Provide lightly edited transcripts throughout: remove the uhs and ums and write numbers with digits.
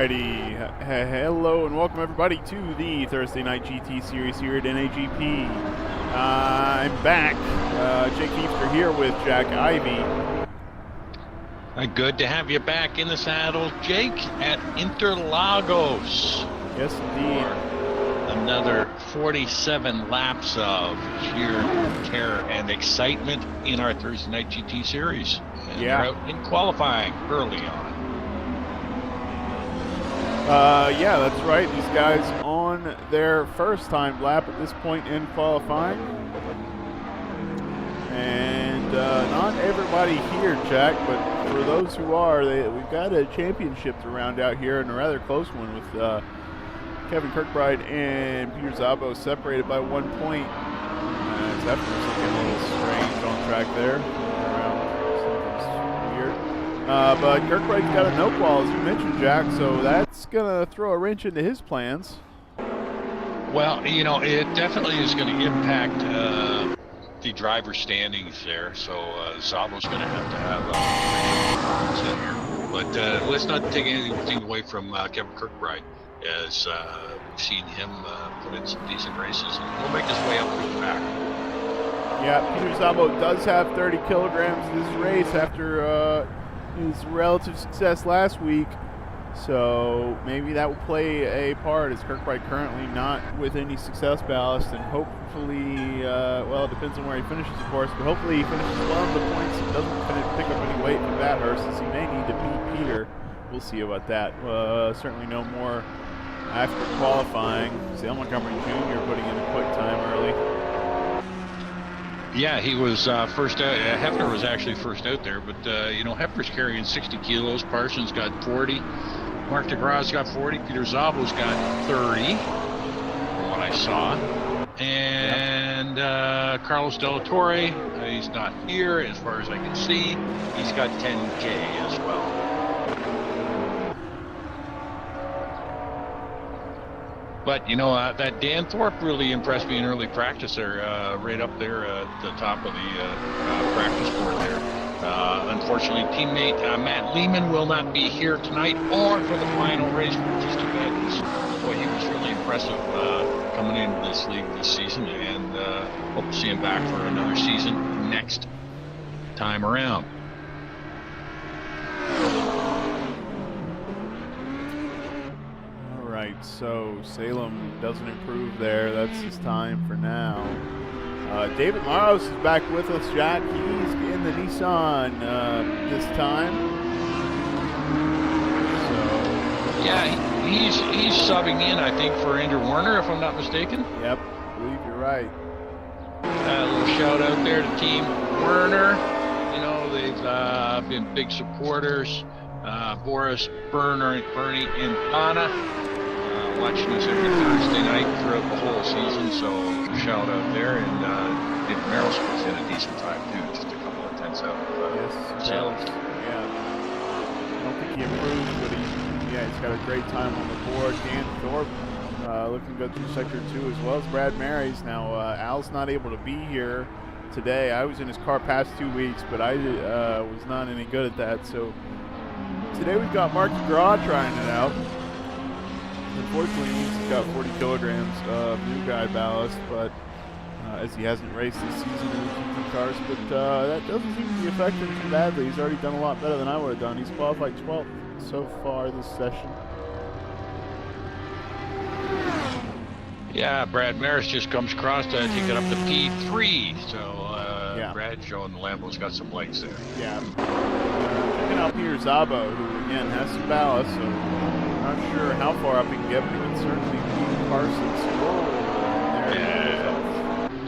Alrighty, hello and welcome everybody to the Thursday Night GT Series here at NAGP. I'm back. Jake Easter here with Jack Ivy. Good to have you back in the saddle, Jake, at Interlagos. Yes, indeed. For another 47 laps of sheer terror and excitement in our Thursday Night GT Series. And yeah. We're out in qualifying early on. Yeah, that's right. These guys on their first time lap at this point in qualifying. And not everybody here, Jack, but for those who are, we've got a championship to round out here, and a rather close one with Kevin Kirkbride and Peter Szabo separated by 1 point. Zephyr looking a little strange on track there. But Kirkbride's got a no qual, as you mentioned, Jack, so that's going to throw a wrench into his plans. Well, you know, it definitely is going to impact the driver standings there, so Szabo's going to have in here. But let's not take anything away from Kevin Kirkbride, as we've seen him put in some decent races, and he'll make his way up through the back. Yeah, Peter Szabo does have 30 kilograms this race after his relative success last week, so maybe that will play a part, as Kirkbride currently not with any success ballast, and hopefully, well, it depends on where he finishes, of course, but hopefully he finishes well on the points and doesn't pick up any weight from that horse, since he may need to beat Peter. We'll see about that. Certainly no more after qualifying. Sale Montgomery Jr. putting in a quick time early. Yeah, he was first out. Hefner was actually first out there, but you know, Hefner's carrying 60 kilos. Parsons got 40. Mark DeGrasse got 40. Peter Szabo's got 30, from what I saw. And Carlos De La Torre, he's not here as far as I can see. He's got 10K as well. But, you know, that Dan Thorpe really impressed me in early practice there, right up there at the top of the practice board there. Unfortunately, teammate Matt Lehman will not be here tonight or for the final race, which is too bad. Boy, he was really impressive coming into this league this season, and hope to see him back for another season next time around. So Salem doesn't improve there. That's his time for now. David Maros is back with us, Jack. He's in the Nissan this time. So yeah, he's subbing in, I think, for Andrew Warner, if I'm not mistaken. Yep, I believe you're right. A little shout out there to Team Werner. You know, they've been big supporters. Boris, Bernie, and Anna. Watching us every Thursday night throughout the whole season, so shout out there. And David Merrill's was in a decent time too, just a couple of tenths out of yes, Salem. Yeah, I don't think he improved, but he's got a great time on the board. Dan Thorpe looking good through Sector 2, as well as Brad Marys. Now Al's not able to be here today. I was in his car past 2 weeks, but I was not any good at that. So today we've got Mark DeGraw trying it out. Unfortunately, he's got 40 kilograms of new guy ballast, but as he hasn't raced this season in the GT cars, but that doesn't seem to be affecting him too badly. He's already done a lot better than I would have done. He's qualified 12th so far this session. Yeah, Brad Maris just comes across to take it up to P3, so yeah. Brad showing the Lambo's got some legs there. Yeah. Checking out Peter Szabo, who again has some ballast, so not sure how far up he can get, but he can certainly beat Parsons.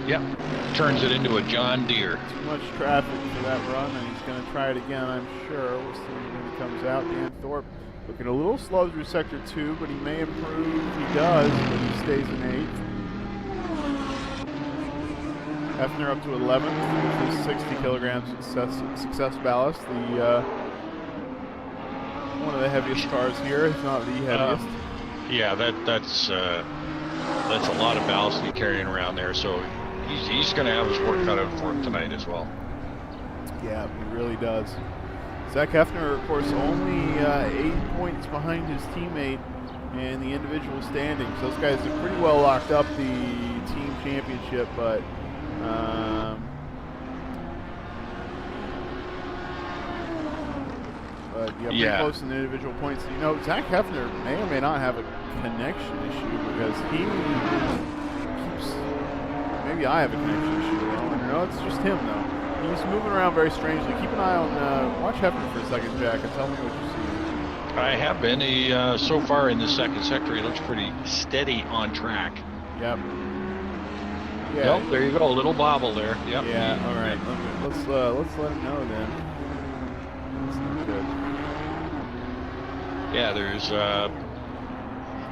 Yep, turns it into a John Deere. Too much traffic for that run, and he's going to try it again, I'm sure. We'll see when he comes out. Dan Thorpe looking a little slow through Sector 2, but he may improve. He does, but he stays in 8th. Hefner up to 11th with his 60 kilograms success ballast. One of the heaviest cars here, if not the heaviest. Yeah, that's a lot of ballast to be carrying around there, so he's going to have his work cut out for him tonight as well. Yeah, he really does. Zach Hefner, of course, only 8 points behind his teammate in the individual standings. Those guys have pretty well locked up the team championship, but pretty close in the individual points. You know, Zach Hefner may or may not have a connection issue because he keeps. Maybe I have a connection issue. I don't know. It's just him though. He's moving around very strangely. Keep an eye on. Watch Hefner for a second, Jack, and tell me what you see. I have been. He so far in the second sector, he looks pretty steady on track. Yep. Yeah. Yep, there you go. A little bobble there. Yep. Yeah. All right. Let's let him know then. That's not good. Yeah, there's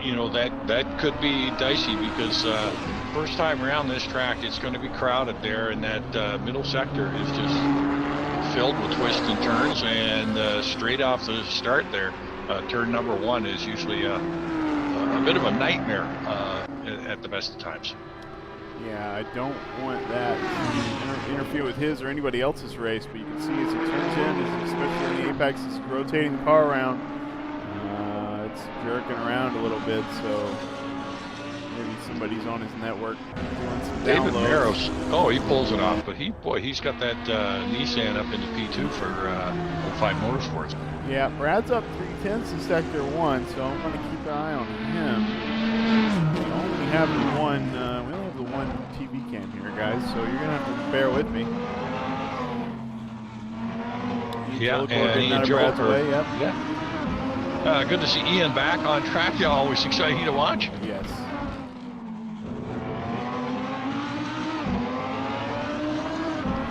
you know, that could be dicey because first time around this track, it's going to be crowded there, and that middle sector is just filled with twists and turns. And straight off the start there, turn number 1 is usually a bit of a nightmare at the best of times. Yeah, I don't want that to interfere with his or anybody else's race, but you can see as he turns in, especially in the apex, he's rotating the car around. It's jerking around a little bit, so maybe somebody's on his network doing some David downloads. Maros, oh, he pulls it off, but he's got that Nissan up into P2 for 05 Motorsports. Yeah, Brad's up 3/10 in Sector 1, so I'm going to keep an eye on him. We only have the one TV cam here, guys, so you're going to have to bear with me. Yeah, and Ian Joker. Yep. Yeah. Good to see Ian back on track. Yeah, always exciting to watch. Yes.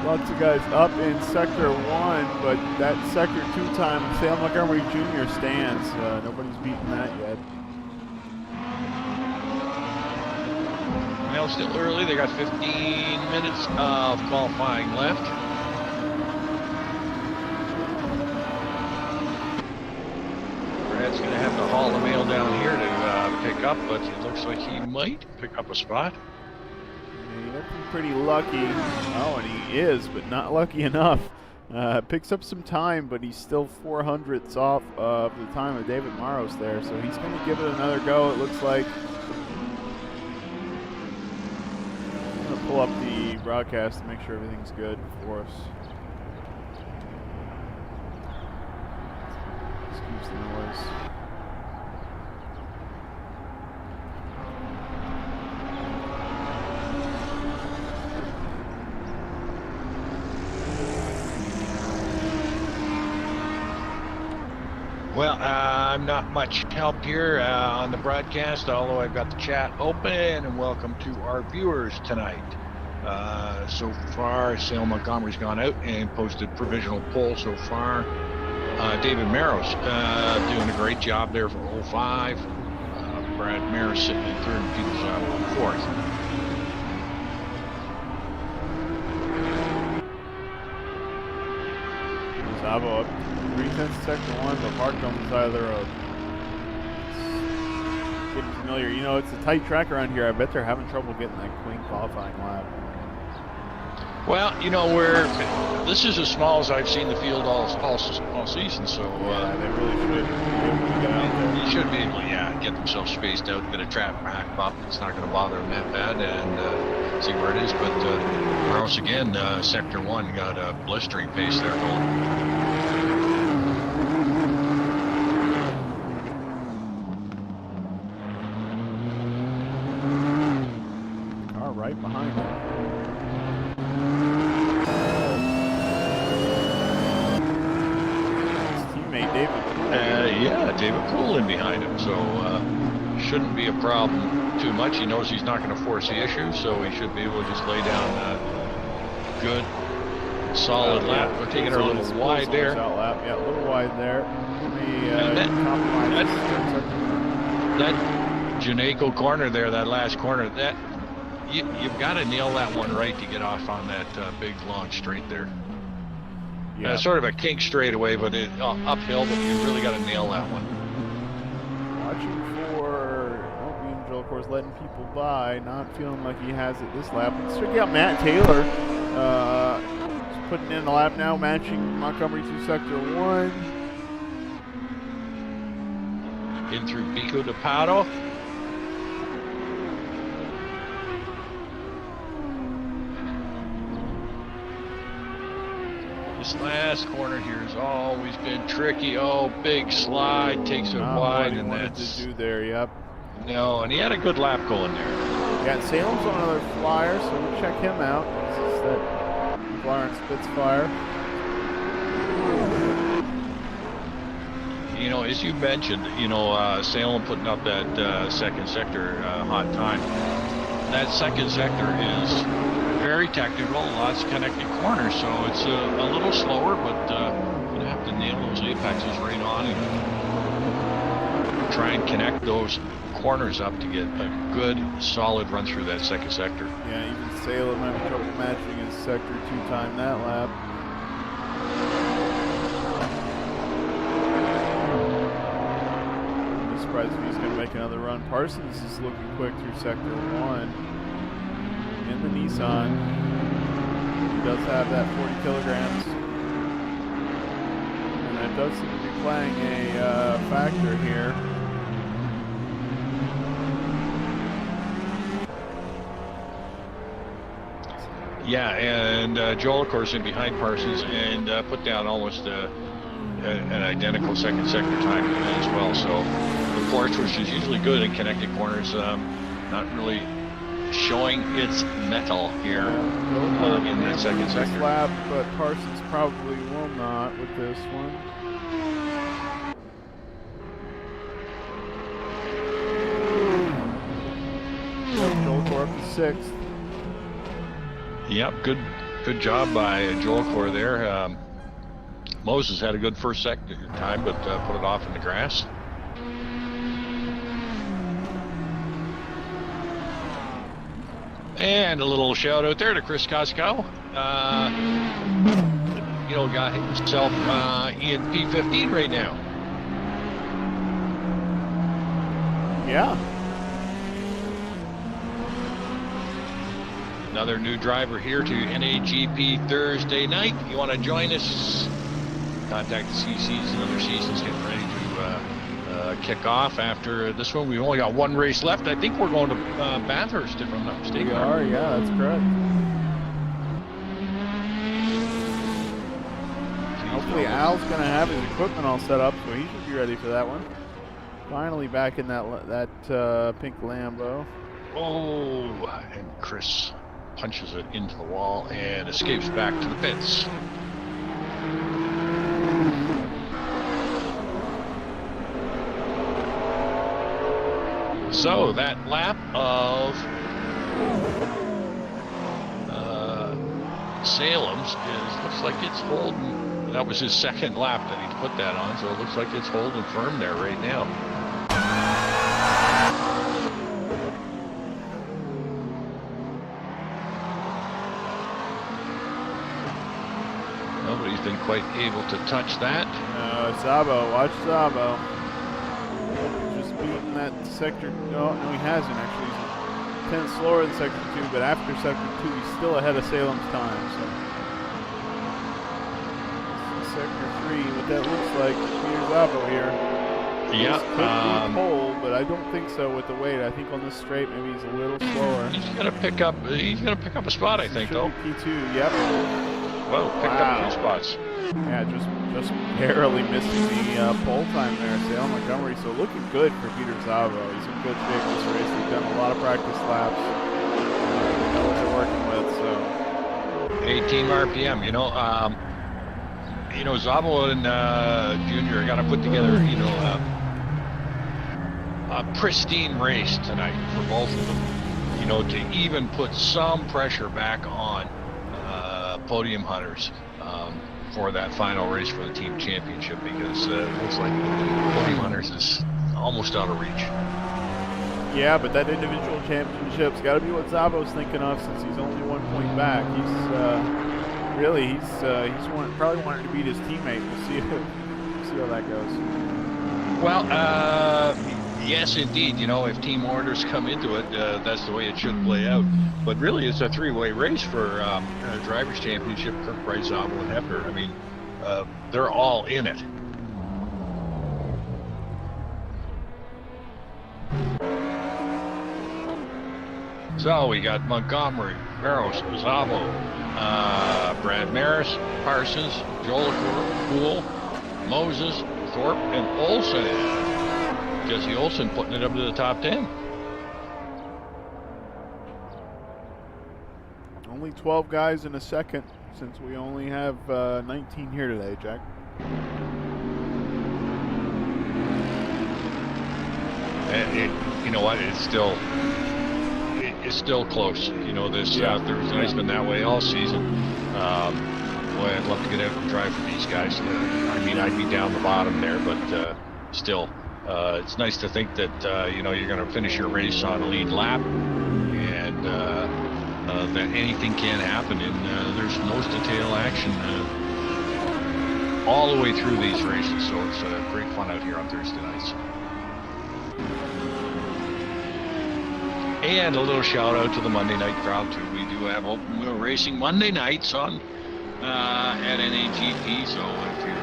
Lots of guys up in Sector 1, but that Sector 2 time, Sam Montgomery Jr. stands. Nobody's beaten that yet. Well, still early. They got 15 minutes of qualifying left. Brad's going to have to haul the mail down here to pick up, but it looks like he might pick up a spot. Yeah, he's pretty lucky. Oh, and he is, but not lucky enough. Picks up some time, but he's still 400ths off of the time of David Maros there, so he's going to give it another go, it looks like. I'm going to pull up the broadcast to make sure everything's good for us. Excuse the noise. Well, I'm not much help here on the broadcast, although I've got the chat open, and welcome to our viewers tonight. So far, Sale Montgomery's gone out and posted provisional poll so far. David Maros doing a great job there for 05. Brad Maros sitting in third and Peter's fourth. Zabo up 3/10 Sector 1, but parked on the side of the road. It's getting familiar. You know, it's a tight track around here. I bet they're having trouble getting that clean qualifying lap. Well, you know, this is as small as I've seen the field all season, so yeah, they really should be able to get out there. You should be able to, get themselves spaced out, get a trap back up. It's not going to bother them that bad, and see where it is. But Maros again, Sector 1 got a blistering pace there going. Right behind him. His teammate David Poole. David Poole in behind him, so shouldn't be a problem too much. He knows he's not going to force the issue, so he should be able to just lay down a good, solid lap. We're taking her a little wide there. Yeah, a little wide there. That Janeco corner there, that last corner, that you've got to nail that one right to get off on that big long straight there. Yeah. Sort of a kink straightaway, but uphill, but you really got to nail that one. Watching for Angel, of course, letting people by, not feeling like he has it this lap. Let's check out Matt Taylor. putting in a lap now, matching Montgomery through Sector 1. In through Pico de Pado. This last corner here has always been tricky. Oh, big slide, takes it wide, and that's to do there. Yep. No, and he had a good lap going there. Yeah, Salem's on another flyer, so we'll check him out. This is that McLaren Spitfire. You know, as you mentioned, you know, Salem putting up that second sector hot time. That second sector is very technical, lots of connected corners, so it's a little slower, but you're gonna have to nail those apexes right on and try and connect those corners up to get a good, solid run through that second sector. Yeah, even Salem having trouble matching his sector 2 time that lap. I'm surprised if he's going to make another run. Parsons is looking quick through sector 1 in the Nissan. He does have that 40 kilograms. And that does seem to be playing a factor here. Yeah, and Joel, of course, in behind Parsons and put down almost an identical second sector time as well. So the Porsche, which is usually good in connected corners, not really showing its metal here in that second sector. Lap, but Parsons probably will not with this one. Joel Corp is 6th. Yep, good job by Joel Core there. Moses had a good first sector time, but put it off in the grass. And a little shout out there to Chris Coscow. You know, got himself in P15 right now. Yeah. Another new driver here to NAGP Thursday night. You want to join us? Contact the CCs and other seasons getting ready to kick off after this one. We've only got one race left. I think we're going to Bathurst, if I'm not mistaken. We are, yeah, that's correct. Hopefully Al's going to have his equipment all set up, so he should be ready for that one. Finally back in that pink Lambo. Oh, and Chris punches it into the wall and escapes back to the pits. So that lap of Salem's looks like it's holding. That was his second lap that he put that on, so it looks like it's holding firm there right now. Nobody's been quite able to touch that. Zabo, watch Zabo. Just beating that sector. No, he hasn't actually. He's 10 slower than sector 2, but after sector 2, he's still ahead of Salem's time. So sector 3, what that looks like. Peter Zabo here. Yeah. Could be pole, but I don't think so with the weight. I think on this straight, maybe he's a little slower. He's gonna pick up. He's gonna pick up a spot, I think, though. P2, yep. Well, picked up 2 spots. Yeah, just barely missing the pole time there, Salem Montgomery. So looking good for Peter Zavo. He's in good shape this race. He's done a lot of practice laps. Know what they're working with. So 18 RPM. You know, Zavo and Junior got to put together, a pristine race tonight for both of them. You know, to even put some pressure back on podium hunters for that final race for the team championship, because it looks like podium hunters is almost out of reach. Yeah, but that individual championship's got to be what Zavo's thinking of, since he's only 1 point back. He's probably wanting to beat his teammate. We'll see how that goes. Well, Yes, indeed. You know, if team orders come into it, that's the way it should play out. But really, it's a three-way race for Drivers' Championship, Kirk, Price, Zabo, and Hefner. I mean, they're all in it. So we got Montgomery, Barrows, Zabo, Brad Maris, Parsons, Joel Poole, Moses, Thorpe, and Olsen. Jesse Olsen putting it up to the top 10. Only 12 guys in a second, since we only have 19 here today, Jack. You know what? It's still close. You know, this Thursday's been that way all season. Boy, I'd love to get out and drive for these guys. I mean, I'd be down the bottom there, but still, it's nice to think that you know, you're going to finish your race on a lead lap, and that anything can happen. And there's nose to tail action all the way through these races, so it's great fun out here on Thursday nights. And a little shout out to the Monday night crowd too. We do have open wheel racing Monday nights on at NAGP. So if you're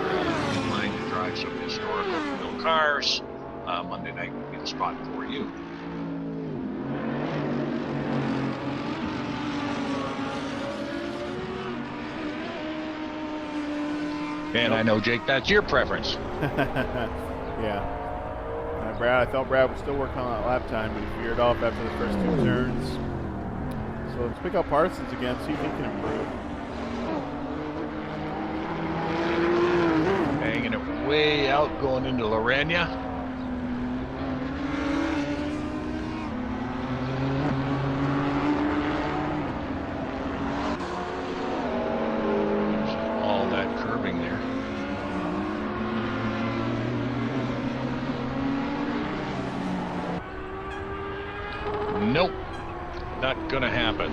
planning to drive some historic open wheel cars, Monday night will be the spot for you. And I know, Jake, that's your preference. Yeah. Brad, I thought Brad was still working on that lap time, but he veered off after the first 2 turns. So let's pick up Parsons again, see if he can improve. Hanging it way out, going into Lorena. All that curving there. Nope, not gonna happen.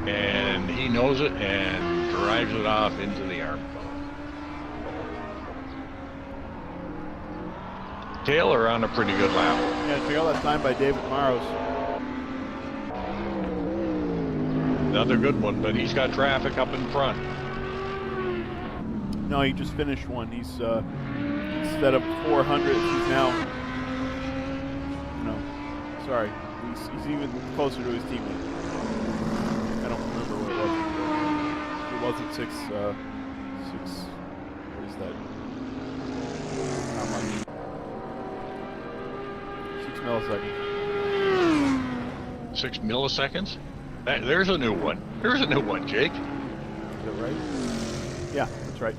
And he knows it and drives it off into the arc. Taylor on a pretty good lap. Yeah, check out that time by David Maros. Another good one, but he's got traffic up in front. No, he just finished one. He's instead of 400, he's now, sorry. He's even closer to his teammate. I don't remember what it was. It wasn't six. What is that? How much? 6 milliseconds. 6 milliseconds? There's a new one. There's a new one, Jake. Is that right? Yeah, that's right.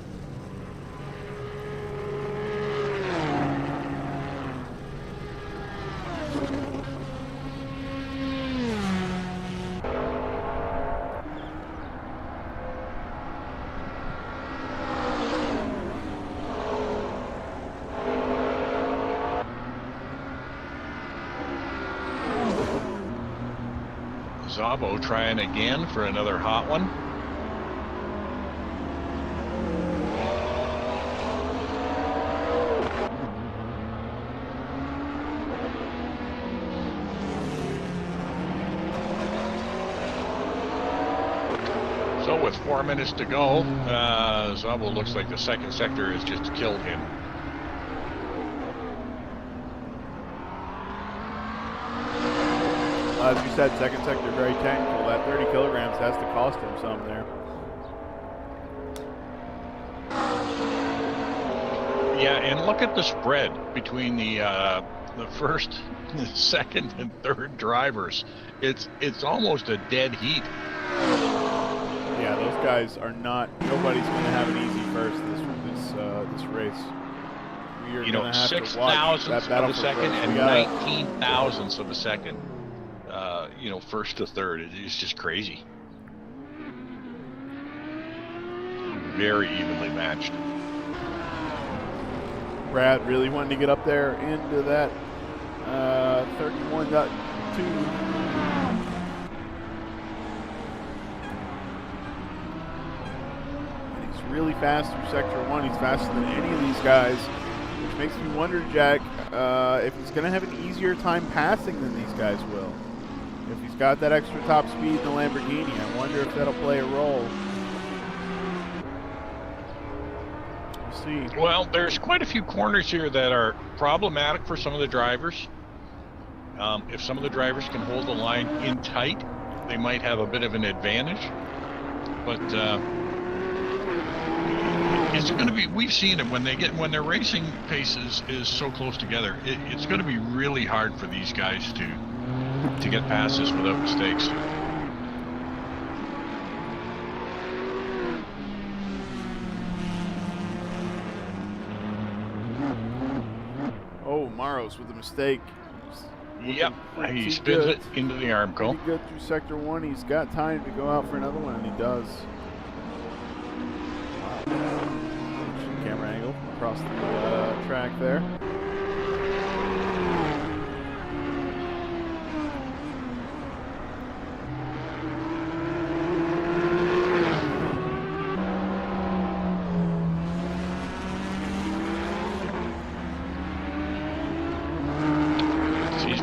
Zabo trying again for another hot one. So with 4 minutes to go, Zabo looks like the second sector has just killed him. As you said, second sector very technical. That 30 kilograms has to cost him some there. Yeah, and look at the spread between the first, second, and third drivers. It's almost a dead heat. Yeah, those guys are not. Nobody's going to have an easy first this race. You know, 6 thousandths of a second and 19 thousandths of a second. You know, first to third. It's just crazy. Very evenly matched. Brad really wanting to get up there into that 31.2. And he's really fast through sector 1. He's faster than any of these guys. which makes me wonder, Jack, if he's going to have an easier time passing than these guys will. If he's got that extra top speed in the Lamborghini, I wonder if that'll play a role. We'll see. Well, there's quite a few corners here that are problematic for some of the drivers. If some of the drivers can hold the line in tight, they might have a bit of an advantage. But it's going to be, we've seen it when their racing pace is so close together, it's going to be really hard for these guys to get past this without mistakes. Oh, Maros with a mistake. Yep, he spins it into the Armco. Pretty good through sector 1. He's got time to go out for another one, and he does. Wow. Camera angle across the track there.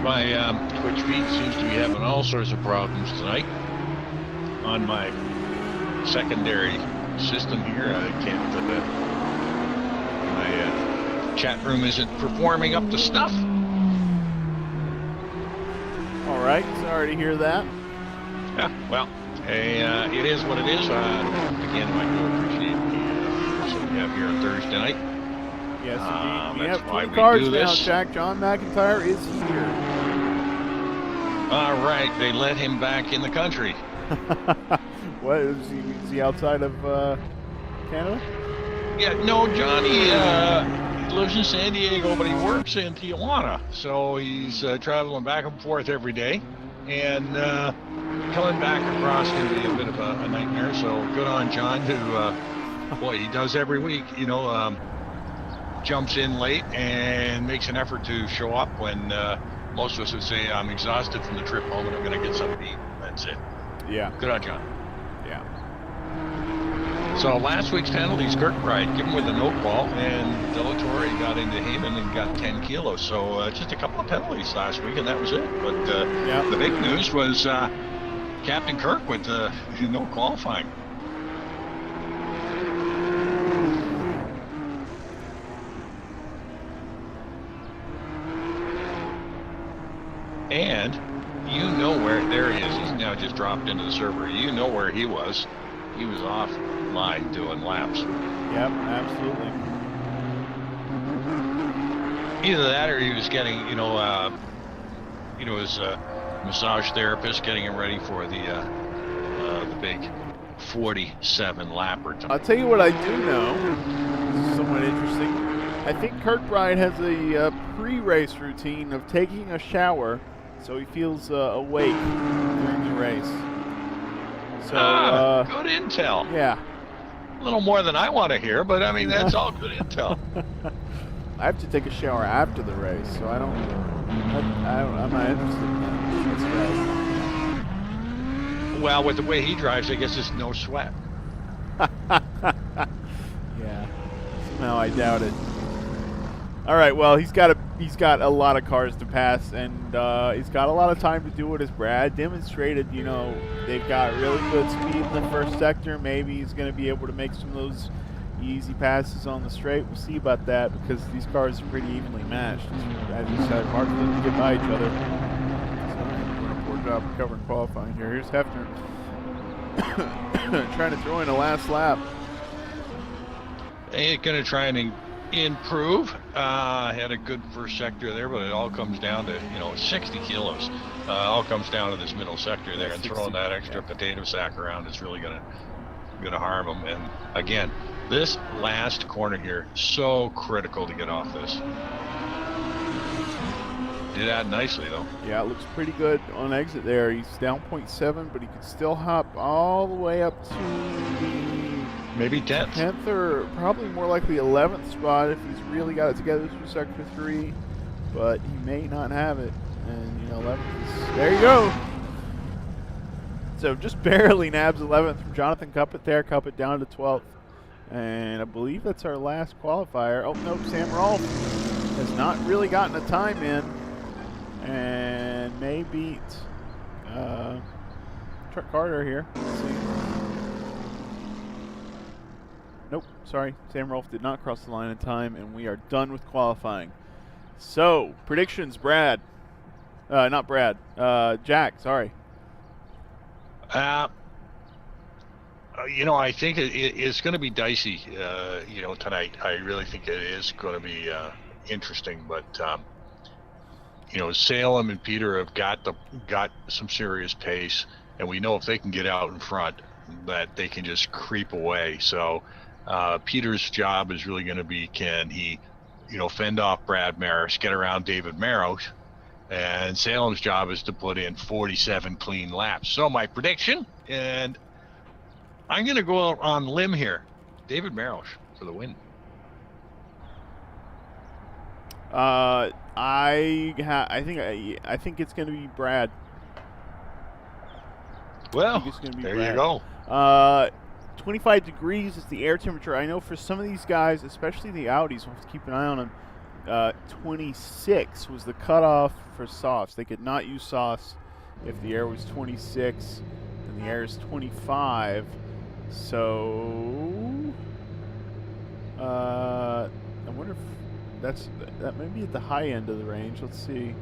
My Twitch feed seems to be having all sorts of problems tonight on my secondary system here. I can't, my chat room isn't performing up to snuff. All right, sorry to hear that. Yeah, well, hey, it is what it is. Again, I do appreciate the so we have here on Thursday night. Yes, indeed. We that's have why 2 we cars do now, this. Jack. John McIntyre is here. All right, they let him back in the country. What, is he outside of Canada? Yeah, no, Johnny lives in San Diego, but he works in Tijuana. So he's traveling back and forth every day. And coming back across can be a bit of a nightmare. So good on John, who, boy, he does every week, you know, jumps in late and makes an effort to show up when most of us would say, I'm exhausted from the trip home and I'm going to get something to eat. That's it. Yeah. Good on John. Yeah. So last week's penalties, Kirkbride given with a no call, and De La Torre got into Heyman and got 10 kilos. So just a couple of penalties last week, and that was it. But the big news was Captain Kirk with no qualifying. And you know where, there he is. He's now just dropped into the server. You know where he was. He was offline doing laps. Yep, absolutely. Either that or he was getting, his massage therapist getting him ready for the big 47 lapper. I'll tell you what I do know. This is somewhat interesting. I think Kirkbride has a pre-race routine of taking a shower so he feels awake during the race. So, good intel. Yeah. A little more than I want to hear, but I mean, that's all good intel. I have to take a shower after the race, so I'm not interested in that. That's Well, with the way he drives, I guess it's no sweat. Yeah. Somehow I doubt it. All right, well, he's got a lot of cars to pass, and he's got a lot of time to do it, as Brad demonstrated. You know, they've got really good speed in the first sector. Maybe he's going to be able to make some of those easy passes on the straight. We'll see about that, because these cars are pretty evenly matched. As you said, hard for them to get by each other. So they're doing a poor job of covering qualifying here. Here's Hefner trying to throw in a last lap. They ain't going to try and improve. Had a good first sector there, but it all comes down to 60 kilos. All comes down to this middle sector there, and throwing that extra potato sack around is really gonna harm them. And again, this last corner here, so critical to get off this. Did that nicely though. Yeah, it looks pretty good on exit there. He's down 0.7, but he could still hop all the way up to the maybe 10th. 10th, or probably more likely 11th spot if he's really got it together through sector 3. But he may not have it. And 11th is, there you go. So just barely nabs 11th from Jonathan Cuppet there. Cuppet down to 12th. And I believe that's our last qualifier. Oh, no, Sam Rolfe has not really gotten a time in, and may beat Truck Carter here. Let's see. Nope, sorry. Sam Rolfe did not cross the line in time, and we are done with qualifying. So, predictions, Brad. Not Brad. Jack, sorry. I think it's going to be dicey, tonight. I really think it is going to be interesting, but Salem and Peter have got some serious pace, and we know if they can get out in front, that they can just creep away. So Peter's job is really going to be, can he, fend off Brad Maris, get around David Maros, and Salem's job is to put in 47 clean laps. So my prediction, and I'm going to go out on limb here, David Maros for the win. I think it's going to be Brad. Well, there you go. 25 degrees is the air temperature. I know for some of these guys, especially the Audis, we'll have to keep an eye on them. 26 was the cutoff for softs. They could not use softs if the air was 26, and the air is 25. So, I wonder if that may be at the high end of the range. Let's see.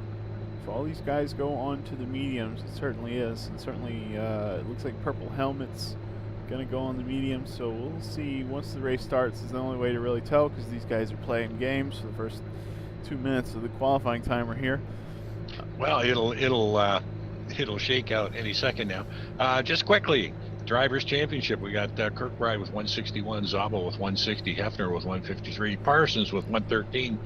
If all these guys go on to the mediums, it certainly is. And certainly, it looks like Purple Helmet's going to go on the mediums. So we'll see once the race starts. Is the only way to really tell, because these guys are playing games for the first 2 minutes of the qualifying timer here. Well, it'll shake out any second now. Just quickly, Drivers' Championship, we got Kirkbride with 161, Zabel with 160, Hefner with 153, Parsons with 113.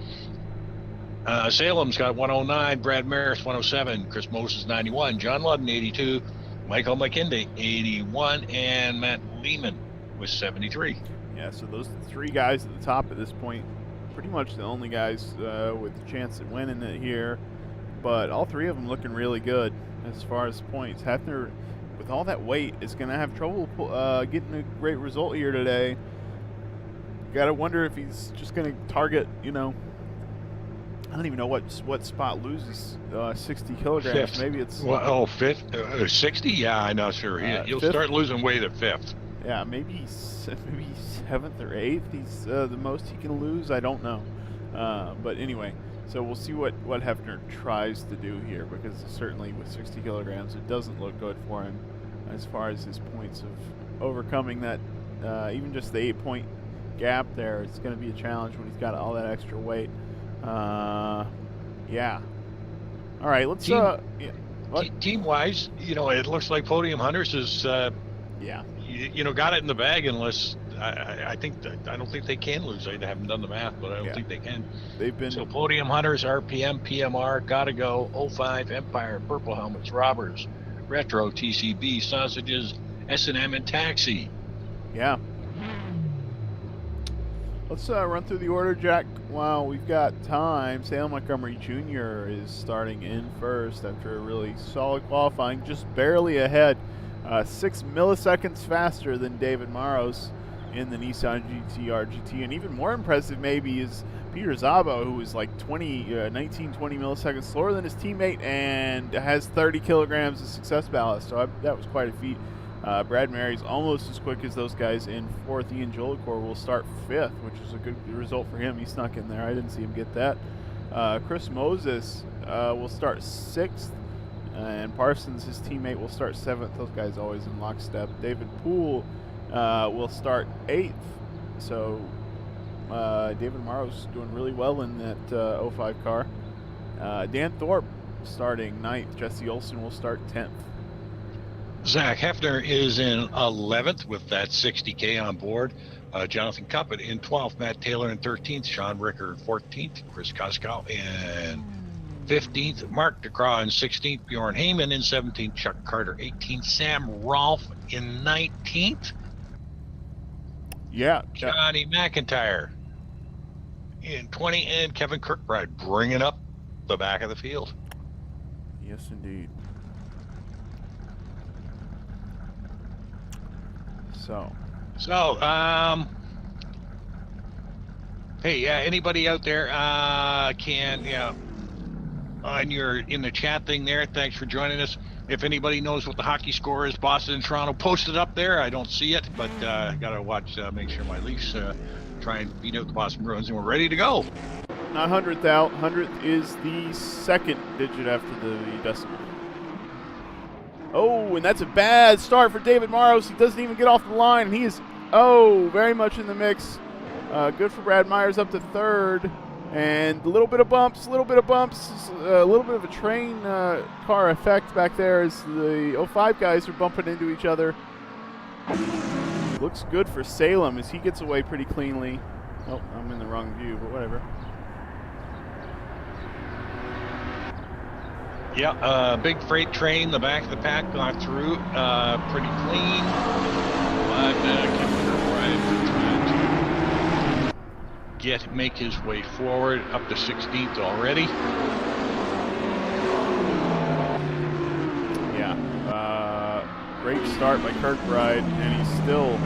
Salem's got 109, Brad Maris 107, Chris Moses 91, John Ludden 82, Michael McKinday 81, and Matt Lehman with 73. Yeah, so those three guys at the top at this point, pretty much the only guys with a chance at winning it here. But all three of them looking really good as far as points. Hefner, with all that weight, is going to have trouble getting a great result here today. Got to wonder if he's just going to target, I don't even know what spot loses 60 kilograms. Fifth. Maybe it's... fifth? 60? Yeah, I'm not sure. He'll start losing weight at fifth. Yeah, maybe 7th or 8th. He's the most he can lose. I don't know. But anyway, so we'll see what Hefner tries to do here, because certainly with 60 kilograms, it doesn't look good for him as far as his points of overcoming that, even just the 8-point gap there. It's going to be a challenge when he's got all that extra weight. Yeah. All right, let's team-wise, it looks like Podium Hunters is got it in the bag, unless I don't think they can lose. I haven't done the math, but I don't think they can. They've been so Podium Hunters, RPM, PMR, Gotta Go, 05, Empire, Purple Helmets, Robbers, Retro, TCB, Sausages, S&M, and Taxi. Yeah. Let's run through the order, Jack. Wow, we've got time. Salem Montgomery Jr. is starting in first after a really solid qualifying, just barely ahead. 6 milliseconds faster than David Maros in the Nissan GT-R GT. And even more impressive maybe is Peter Szabo, who is like 19, 20 milliseconds slower than his teammate and has 30 kilograms of success ballast. So that was quite a feat. Brad Mary's almost as quick as those guys in fourth. Ian Jolicoeur will start fifth, which is a good result for him. He snuck in there. I didn't see him get that. Chris Moses will start sixth, and Parsons, his teammate, will start seventh. Those guys always in lockstep. David Poole will start eighth. So David Maros doing really well in that 05 car. Dan Thorpe starting ninth. Jesse Olsen will start 10th. Zach Hefner is in 11th with that 60K on board. Jonathan Cuppett in 12th. Matt Taylor in 13th. Sean Ricker in 14th. Chris Koskow in 15th. Mark DeCraw in 16th. Bjorn Heyman in 17th. Chuck Carter 18th. Sam Rolfe in 19th. Yeah. Johnny McIntyre in 20th. And Kevin Kirkbride bringing up the back of the field. Yes, indeed. So, Hey, anybody out there in the chat thing there, thanks for joining us. If anybody knows what the hockey score is, Boston and Toronto posted up there. I don't see it, but gotta watch, make sure my Leafs try and beat out the Boston Bruins, and we're ready to go. Not 100th out. 100th is the second digit after the decimal. Oh, and that's a bad start for David Morrows. He doesn't even get off the line. He is, very much in the mix. Good for Brad Myers up to third. And a little bit of bumps, a little bit of a train car effect back there as the 05 guys are bumping into each other. Looks good for Salem as he gets away pretty cleanly. Oh, I'm in the wrong view, but whatever. Yeah, big freight train, the back of the pack got through pretty clean. But Kevin Kirkbride trying to make his way forward up to 16th already. Yeah, great start by Kirkbride, and he's still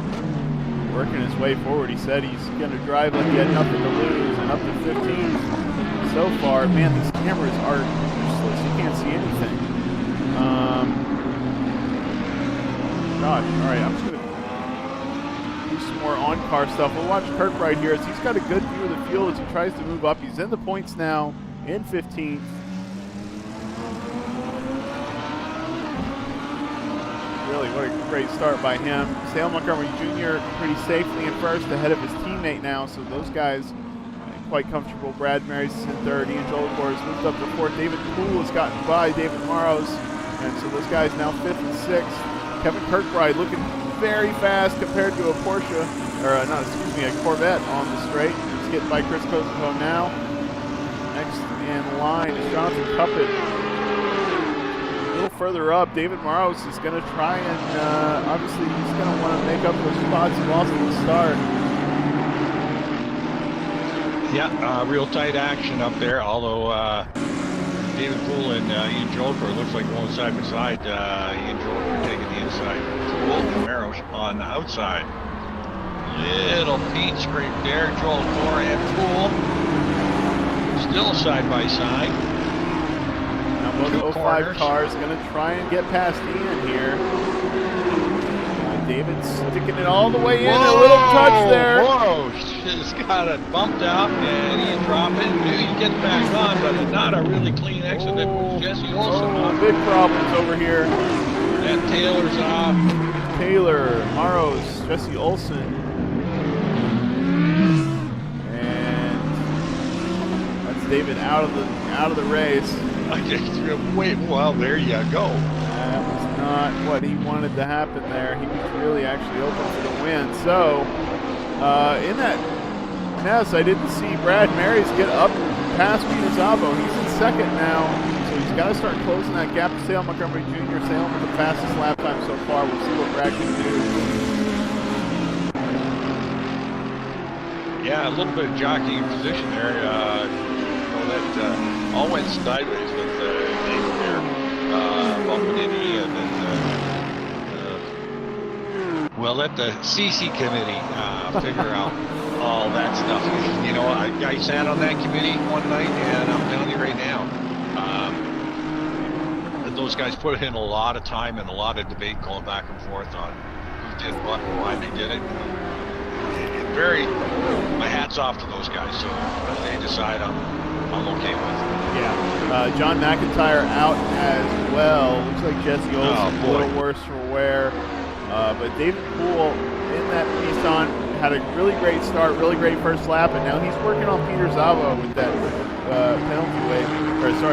working his way forward. He said he's going to drive like he had nothing to lose, and up to 15th so far. Man, these cameras are useless. You can't see anything. Gosh, all right, I'm just going to do some more on-car stuff. We'll watch Kirkbride here as he's got a good view of the field as he tries to move up. He's in the points now in 15th. Really, what a great start by him. Salem Montgomery Jr. pretty safely in first ahead of his teammate now, so those guys quite comfortable. Brad Marys is in third. Ian Jolagor has moved up to fourth. David Poole has gotten by David Morrows, and so those guys now fifth and sixth. Kevin Kirkbride looking very fast compared to a Porsche, or a Corvette on the straight. He's getting by Chris Kosovo now. Next in line is Jonathan Cuppett. A little further up, David Morrows is going to try and, obviously he's going to want to make up those spots he lost at the start. Yeah, real tight action up there, although David Poole and Ian Jolagor looks like going side by side. Ian Jolagor taking the inside, Poole and Maros on the outside. Little Pete scrape there, Jolagor and Poole still side by side. Now both 05 cars going to try and get past Ian here. David's sticking it all the way in. A little touch there. Whoa, just got it bumped out, and he dropped it. He gets back on, but not a really clean exit. That was Jesse Olsen. Big problems over here. And Taylor's off. Taylor, Morrows, Jesse Olsen. And that's David out of the race. I just wait. Well, there you go. That was not what he wanted to happen there. He was really actually open for the win. So, in that mess, I didn't see Brad Marys get up past Peter Zabo. He's in second now, so he's got to start closing that gap to Salem Montgomery Jr. Salem with the fastest lap time so far. We'll see what Brad can do. Yeah, a little bit of jockeying position there. That all went sideways with David there. Bumping into Ian, and we'll let the CC committee figure out all that stuff. You know, I sat on that committee one night, and I'm telling you right now, that those guys put in a lot of time and a lot of debate going back and forth on who did what and why they did it. My hat's off to those guys. So they decide I'm okay with. Yeah, John McIntyre out as well. Looks like Jesse Olsen a little worse for wear. But David Poole in that Nissan had a really great start, really great first lap, and now he's working on Peter Zavo with that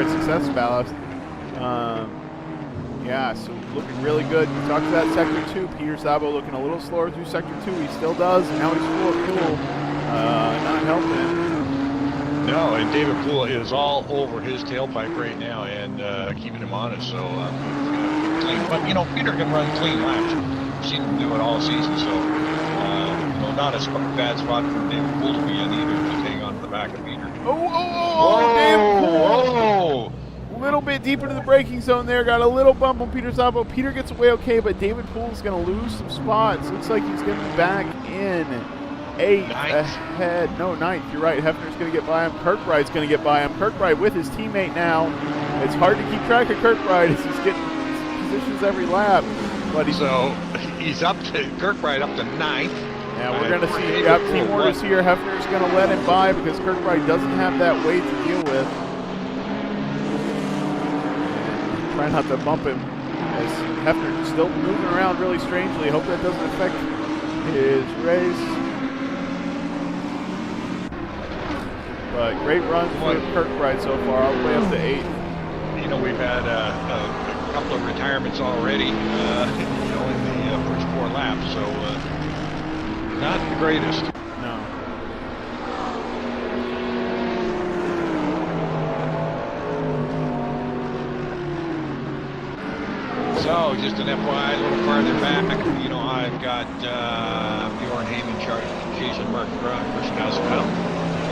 success ballast. Yeah, so looking really good. We talked about Sector 2. Peter Zavo looking a little slower through Sector 2. He still does, and now he's full of fuel. Not helping. No, and David Poole is all over his tailpipe right now and keeping him honest. So, clean. But you know, Peter can run clean laps. We've seen him do it all season. So, not a bad spot for David Poole to be in either. Just hang on to the back of Peter. David Poole! A little bit deep into the braking zone there. Got a little bump on Peter Zabo. Peter gets away okay, but David Poole is going to lose some spots. Looks like he's going to be back in 8th Ninth. ahead. No, 9th. You're right. Hefner's going to get by him. Kirkbride's going to get by him. Kirkbride with his teammate now. It's hard to keep track of Kirkbride as he's getting positions every lap. But he's up to Kirkbride up to 9th. Yeah, we're going to see. Yep, Team Orders here. Hefner's going to let him by because Kirkbride doesn't have that weight to deal with. Try not to bump him as Hefner still moving around really strangely. Hope that doesn't affect his race. But great run for Kirkbride so far, all the way up to 8th. You know, we've had a couple of retirements already, in the first 4 laps, so not the greatest. No. So, just an FYI, a little farther back, you know, I've got Bjorn Heyman chasing Mark Grant, Krishnauskas,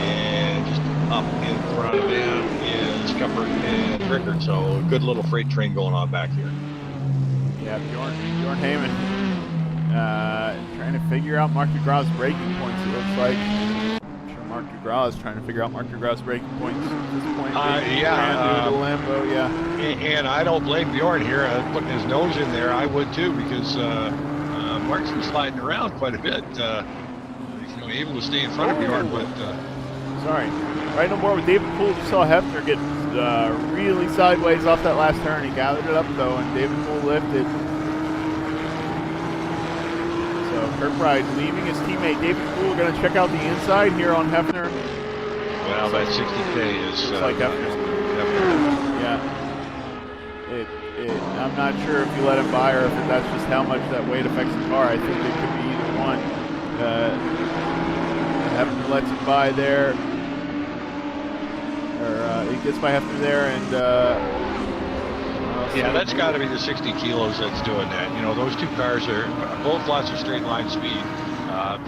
and just up in front of him is Cuthbert and Rickard. So, a good little freight train going on back here. Yeah, Bjorn Heyman trying to figure out Mark DeGraw's braking points, it looks like. I'm sure Mark DeGraw is trying to figure out Mark DeGraw's braking points at this point. The Lambo, yeah. And I don't blame Bjorn here, putting his nose in there. I would too, because Mark's been sliding around quite a bit. He's able to stay in front of Bjorn, but... Sorry. Right on board with David Poole. You saw Hefner get really sideways off that last turn. He gathered it up, though, and David Poole lifted. So Kirkbride leaving his teammate David Poole. Going to check out the inside here on Hefner. Well, that 60K is... like Hefner. Yeah. I'm not sure if you let him by or if that's just how much that weight affects the car. I think it could be either one. Hefner lets him by there. He gets by Hefner there, and yeah, that's got to be the 60 kilos that's doing that. You know, those two cars are both lots of straight line speed,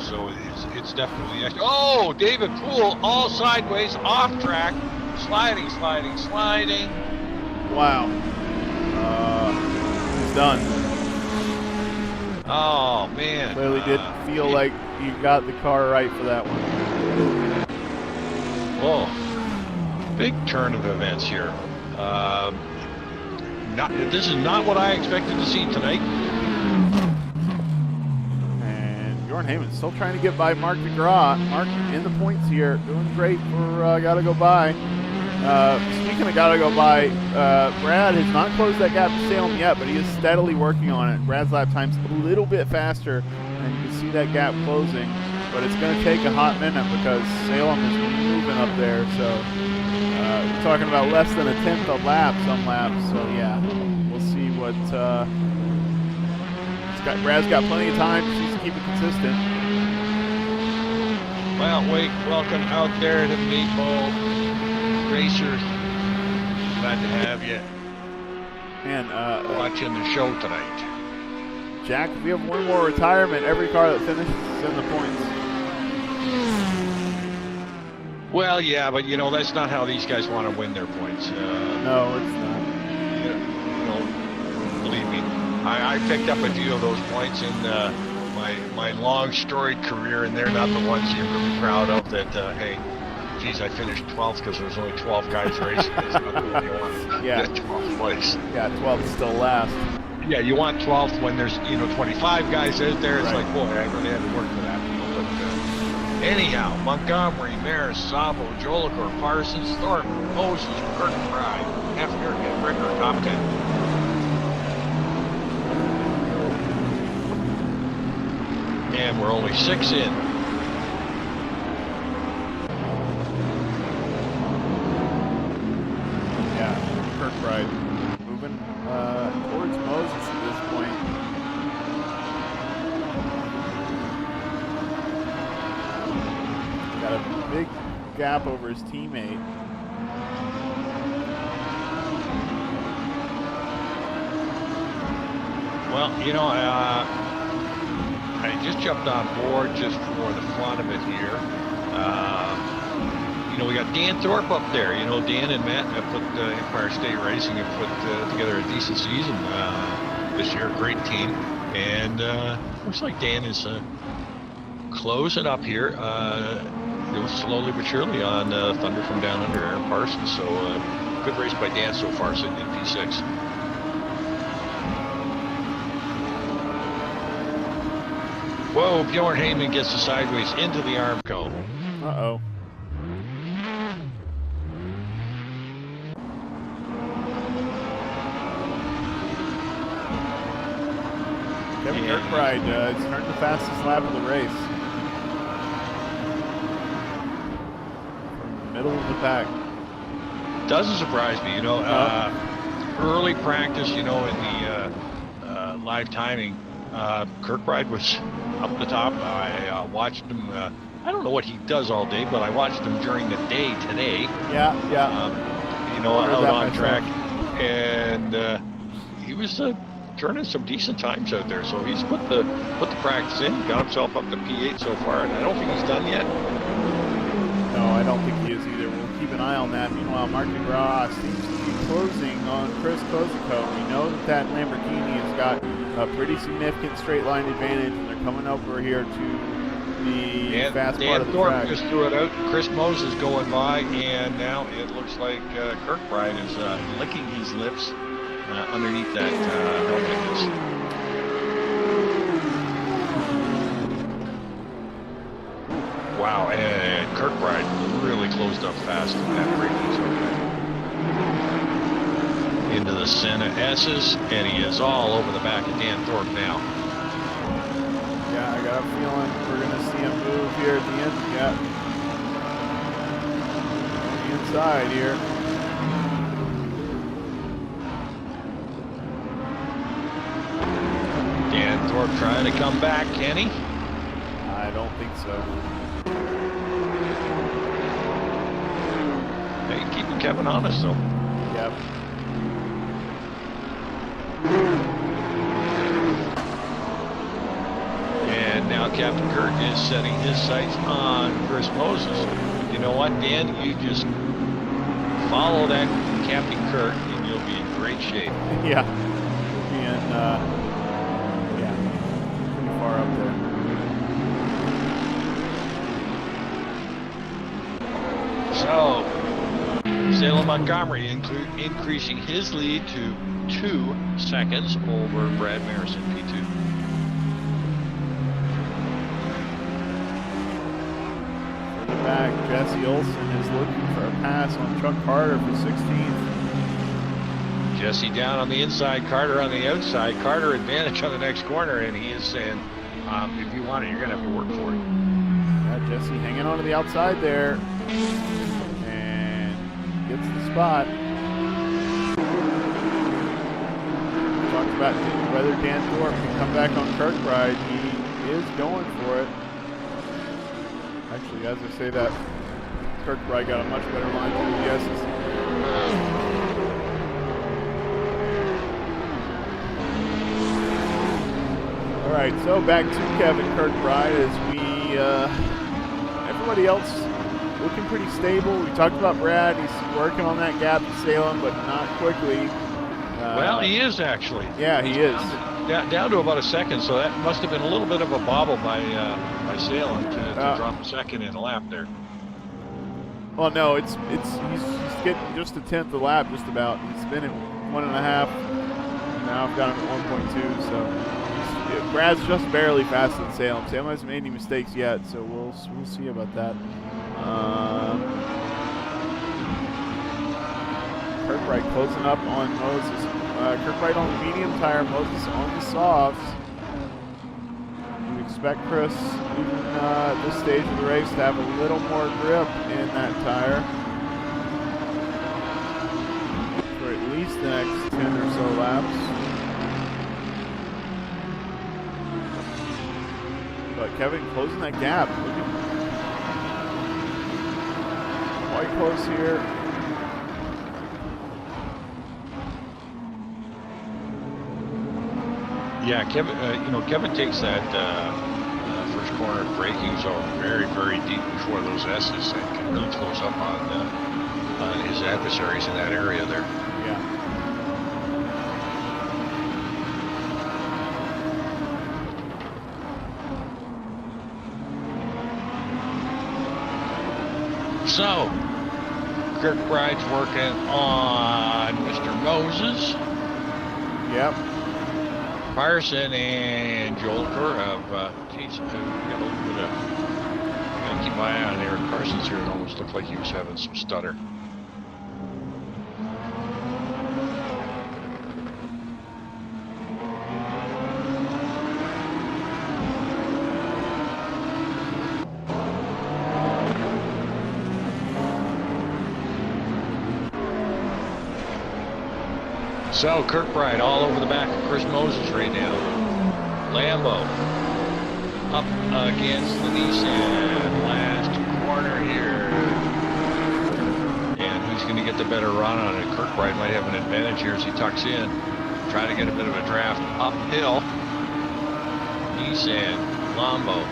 so it's definitely extra. Oh, David Poole all sideways, off track, sliding. Wow, he's done. Oh man, clearly didn't feel like you got the car right for that one. Whoa. Big turn of events here. This is not what I expected to see tonight. And Bjorn Heyman still trying to get by Mark DeGraw. Mark in the points here, doing great for Gotta Go By. Speaking of Gotta Go By, Brad has not closed that gap to Salem yet, but he is steadily working on it. Brad's lap time's a little bit faster, and you can see that gap closing. But it's going to take a hot minute because Salem is moving up there, so... we're talking about less than a 10th a lap, some laps, so yeah, we'll see what, Brad's got plenty of time, just needs to keep it consistent. Well, Wake, welcome out there to Maple Racers. Glad to have you. And, watching the show tonight. Jack, if we have one more retirement, every car that finishes is in the points. Well, yeah, but you know that's not how these guys want to win their points. No, it's not. You know, believe me, I picked up a few of those points in my long storied career, and they're not the ones you're really proud of. That hey, geez, I finished 12th because there was only 12 guys racing. That's not the one you want. Yeah, 12th place. Yeah, 12th is still last. Yeah, you want 12th when there's 25 guys out there. It's like, boy, I really had to work for that. Anyhow, Montgomery, Maris, Sabo, Jolicor, Parsons, Thorpe, Moses, Kirkbride, Hefner, and Ricker, top 10. And we're only 6 in. Yeah, Kirkbride moving towards Moses at this point. Got a big gap over his teammate. Well, I just jumped on board just for the fun of it here. We got Dan Thorpe up there. Dan and Matt have put Empire State Racing have put together a decent season this year. Great team. And looks like Dan is closing up here, slowly but surely on Thunder from Down Under, Aaron Parsons. So good race by Dan so far, sitting in P6. Whoa, Bjorn Heyman gets the sideways into the Armco. Uh-oh. Kevin Kirkbride has turned the fastest lap of the race. From the middle of the pack. Doesn't surprise me, early practice, in the live timing, Kirkbride was up the top. I watched him, I don't know what he does all day, but I watched him during the day today. Yeah. Out on track. And he was turning some decent times out there. So he's put the practice in, got himself up to P8 so far, and I don't think he's done yet. No, I don't think he is either. We'll keep an eye on that. Meanwhile, Mark DeGraw seems to be closing on Chris Kozico. We know that Lamborghini has got a pretty significant straight line advantage, and they're coming over here to the fast part of the track. Just threw it out. Chris Moses going by, and now it looks like Kirkbride is licking his lips underneath that helmet. Wow, and Kirkbride really closed up fast in that braking zone. Into the Senna S's, and he is all over the back of Dan Thorpe now. Yeah, I got a feeling we're going to see him move here at the end. Yeah. On the inside here. Dan Thorpe trying to come back, can he? I don't think so. Hey, keeping Kevin honest, though. Yep. And now Captain Kirk is setting his sights on Chris Moses. You know what, Dan? You just follow that Captain Kirk, and you'll be in great shape. Yeah. And, pretty far up there. So, Salem Montgomery increasing his lead to 2 seconds over Brad Marison, P2. Further back, Jesse Olson is looking for a pass on Chuck Carter for 16th. Jesse down on the inside, Carter on the outside. Carter advantage on the next corner, and he is saying, if you want it, you're going to have to work for it. Yeah, Jesse hanging on to the outside there. And gets the spot. Talked about whether Dan Thorpe can come back on Kirkbride. He is going for it. Actually, as I say that, Kirkbride got a much better line through the S's. All right, so back to Kevin Kirkbride as we, everybody else looking pretty stable. We talked about Brad. He's working on that gap to Salem, but not quickly. Well, he is actually. Yeah, he is. Down to about a second, so that must have been a little bit of a bobble by Salem to drop a second in a lap there. Well, no, he's getting just a tenth of the lap, just about. He's been at 1.5. Now I've got him at 1.2. So Brad's just barely faster than Salem. Salem hasn't made any mistakes yet, so we'll see about that. Kirkbride closing up on Moses. Kirkbride on the medium tire, Moses on the softs. You expect Chris, even at this stage of the race, to have a little more grip in that tire for at least the next 10 or so laps. But Kevin closing that gap. Quite close here. Yeah, Kevin takes that first corner braking zone very, very deep before those S's and can really close up on his adversaries in that area there. Yeah. So, Kirkbride's working on Mr. Moses. Yep. Parson and Jolker have, geez, got a little bit of, gotta keep my eye on Eric Parsons here. It almost looked like he was having some stutter. So, Kirkbride all over the back of Chris Moses right now. Lambo up against the Nissan, last corner here. And who's going to get the better run on it? Kirkbride might have an advantage here as he tucks in. Try to get a bit of a draft uphill. Nissan, Lambo.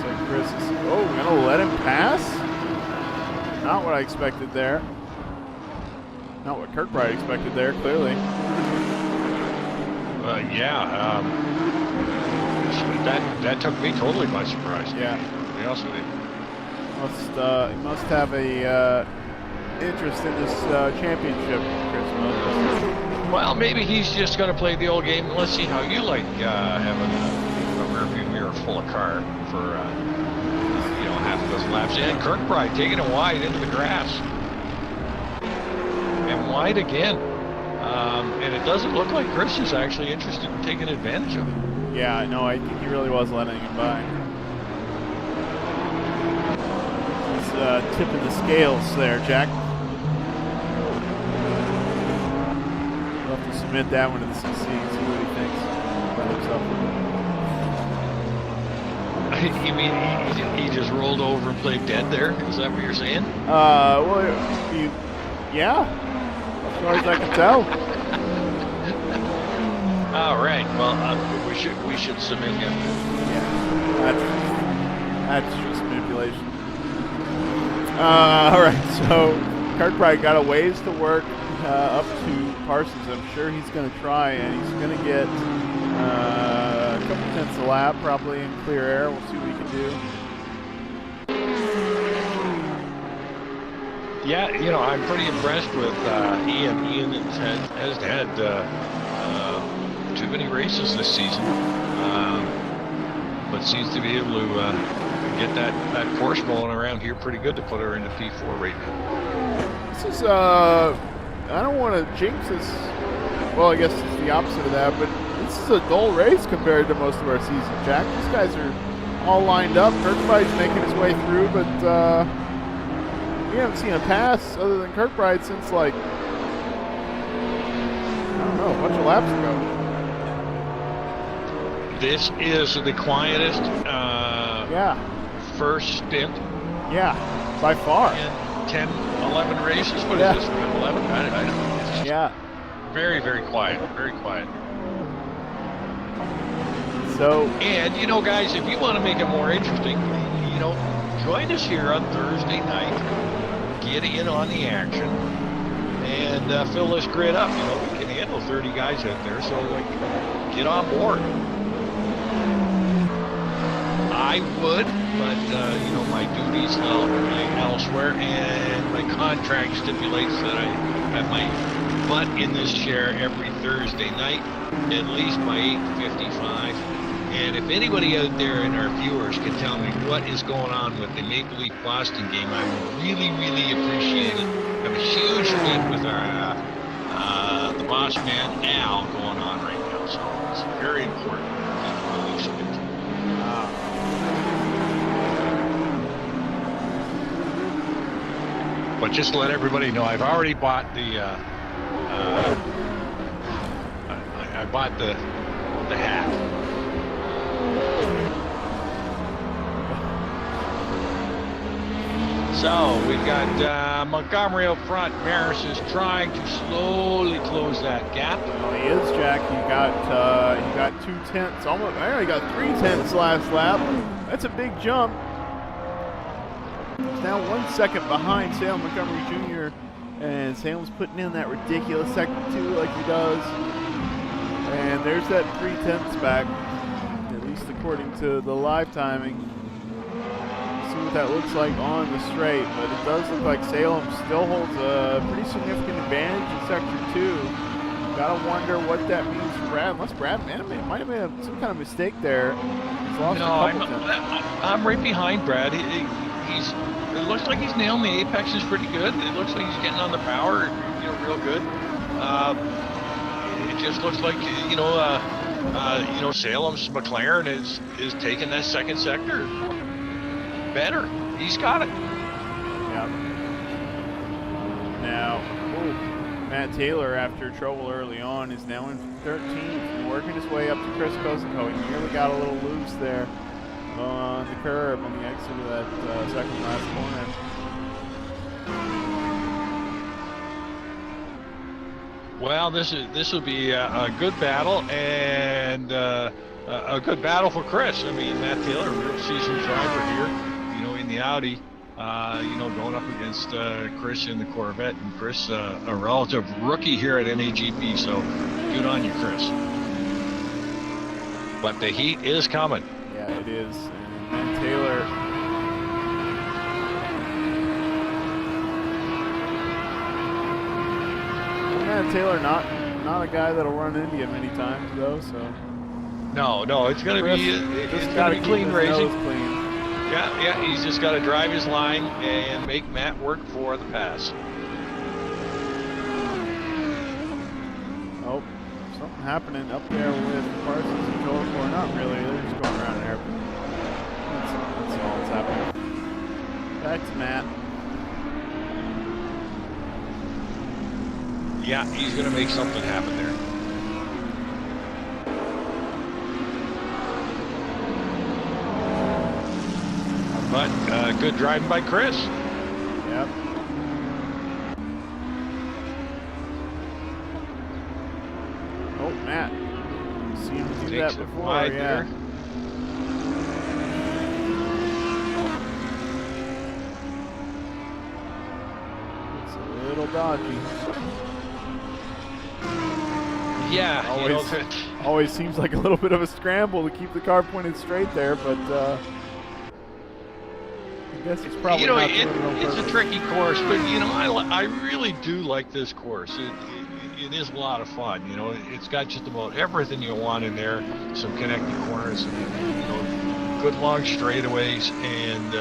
So Chris is, gonna let him pass? Not what I expected there. Not what Kirkbride expected there, clearly. Yeah, that took me totally by surprise. Yeah. To be honest with you. He must have a interest in this championship, Chris Moses. Well, maybe he's just going to play the old game. Let's see how you like having a rearview mirror full of car for half a dozen laps. And Kirkbride taking it wide into the grass. And wide again. And it doesn't look like Chris is actually interested in taking advantage of it. Yeah, no, I think he really was letting him by. He's tipping the scales there, Jack. We'll have to submit that one to the CC and see what he thinks about himself. You mean he just rolled over and played dead there? Is that what you're saying? Well, yeah. As far as I can tell. All right. Well, we should submit him. Yeah, that's just manipulation. All right. So Kirkbride got a ways to work up to Parsons. I'm sure he's going to try, and he's going to get a couple tenths a lap, probably in clear air. We'll see what he can do. Yeah, I'm pretty impressed with Ian. Ian has had too many races this season, but seems to be able to get that course rolling around here pretty good to put her into P4 right now. This is, I don't want to jinx this. Well, I guess it's the opposite of that, but this is a dull race compared to most of our season, Jack. These guys are all lined up. Kirkbride's making his way through, but we haven't seen a pass other than Kirkbride since, like, I don't know, a bunch of laps ago. This is the quietest first stint. Yeah, by far. In 10, 11 races. What is this, 11? I don't know. It's yeah. Very, very quiet. Very quiet. So. And, guys, if you want to make it more interesting, join us here on Thursday night. Get in on the action and fill this grid up. We can handle 30 guys out there, so get on board. I would, but my duties elsewhere, and my contract stipulates that I have my butt in this chair every Thursday night, at least by 8:55. And if anybody out there in our viewers can tell me what is going on with the Maple Leaf Boston game, I would really, really appreciate it. I have a huge thing with our the boss man Al going on right now, so it's very important. But just to let everybody know, I've already bought the I bought the hat. So we've got Montgomery up front. Maris is trying to slowly close that gap. Well, he is, Jack. He got 2 tenths, almost. I got 3 tenths last lap. That's a big jump. He's now 1 second behind Salem Montgomery Jr. And Salem's putting in that ridiculous second 2 like he does. And there's that 3 tenths back. At least the according to the live timing. See what that looks like on the straight, but it does look like Salem still holds a pretty significant advantage in Sector 2. Gotta wonder what that means for Brad, unless Brad might have made some kind of mistake there. He's lost a couple times. I'm right behind Brad. It looks like he's nailing the apexes pretty good. It looks like he's getting on the power, real good. It just looks like, Salem's McLaren is taking that second sector better. He's got it. Yep. Now, Matt Taylor, after trouble early on, is now in 13th and working his way up to Chris Kozenko. He nearly got a little loose there on the curb on the exit of that second last corner. Well, this will be a good battle, and a good battle for Chris. I mean, Matt Taylor, real seasoned driver here, in the Audi, going up against Chris in the Corvette, and Chris, a relative rookie here at NAGP, so good on you, Chris. But the heat is coming. Yeah, it is. And Matt Taylor, not a guy that'll run into you many times though. So no, it's gonna be clean racing. Clean. Yeah, he's just got to drive his line and make Matt work for the pass. Oh, something happening up there with Parsons and Joel. Not really. They're just going around an airplane. That's all that's happening. Back to Matt. Yeah, he's going to make something happen there. But good driving by Chris. Yep. Oh, Matt. Seen him do that before, yeah. There. It's a little dodgy. Yeah, always seems like a little bit of a scramble to keep the car pointed straight there, but I guess it's probably not it's a tricky course, but I really do like this course. It is a lot of fun. It's got just about everything you want in there. Some connecting corners, good long straightaways, and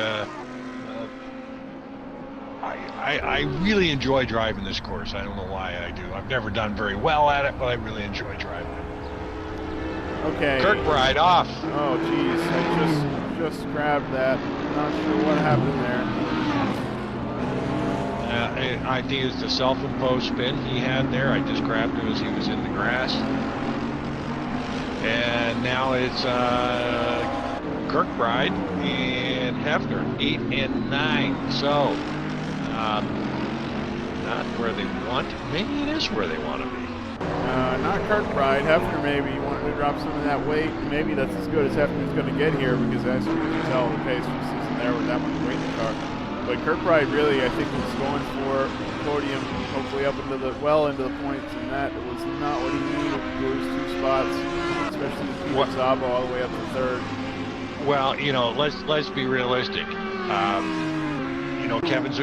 I really enjoy driving this course. I don't know why I do. I've never done very well at it, but I really enjoy driving it. Okay. Kirkbride off. Oh, geez. I just grabbed that. Not sure what happened there. I think it's the self-imposed spin he had there. I just grabbed him as he was in the grass. And now it's Kirkbride and Hefner, 8 and 9. So, not where they want. Maybe it is where they want to be. Not Kirkbride. Hefner maybe wanted to drop some of that weight. Maybe that's as good as Hefner's going to get here because as you can tell, the pace just isn't there with that much weight in the car. But Kirkbride really, I think, was going for podium, hopefully up into the points, and that was not what he needed to lose 2 spots, especially with Peter Zabo all the way up to 3rd. Well, let's be realistic. Kevin's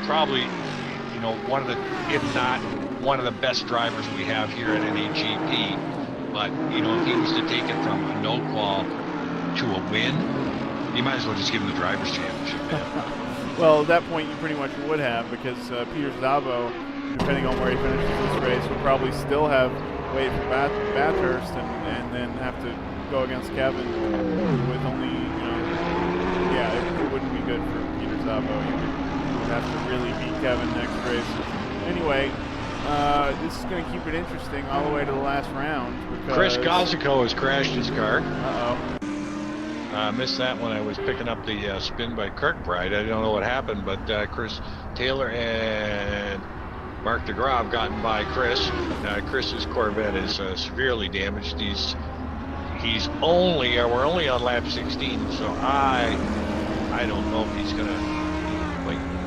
probably, one of the, if not one of the best drivers we have here at NAGP. But, if he was to take it from a no qual to a win, you might as well just give him the Drivers' Championship. Well, at that point, you pretty much would have, because Peter Zabo, depending on where he finishes this race, will probably still have weight for Bathurst and then have to go against Kevin with only, it wouldn't be good for Peter Zabo. You would have to really beat Kevin next race. Anyway, this is going to keep it interesting all the way to the last round. Chris Kozenko has crashed his car. Uh-oh. I missed that when I was picking up the spin by Kirkbride. I don't know what happened, but Chris Taylor and Mark DeGraw have gotten by Chris. Chris's Corvette is severely damaged. We're only on lap 16, so I don't know if he's gonna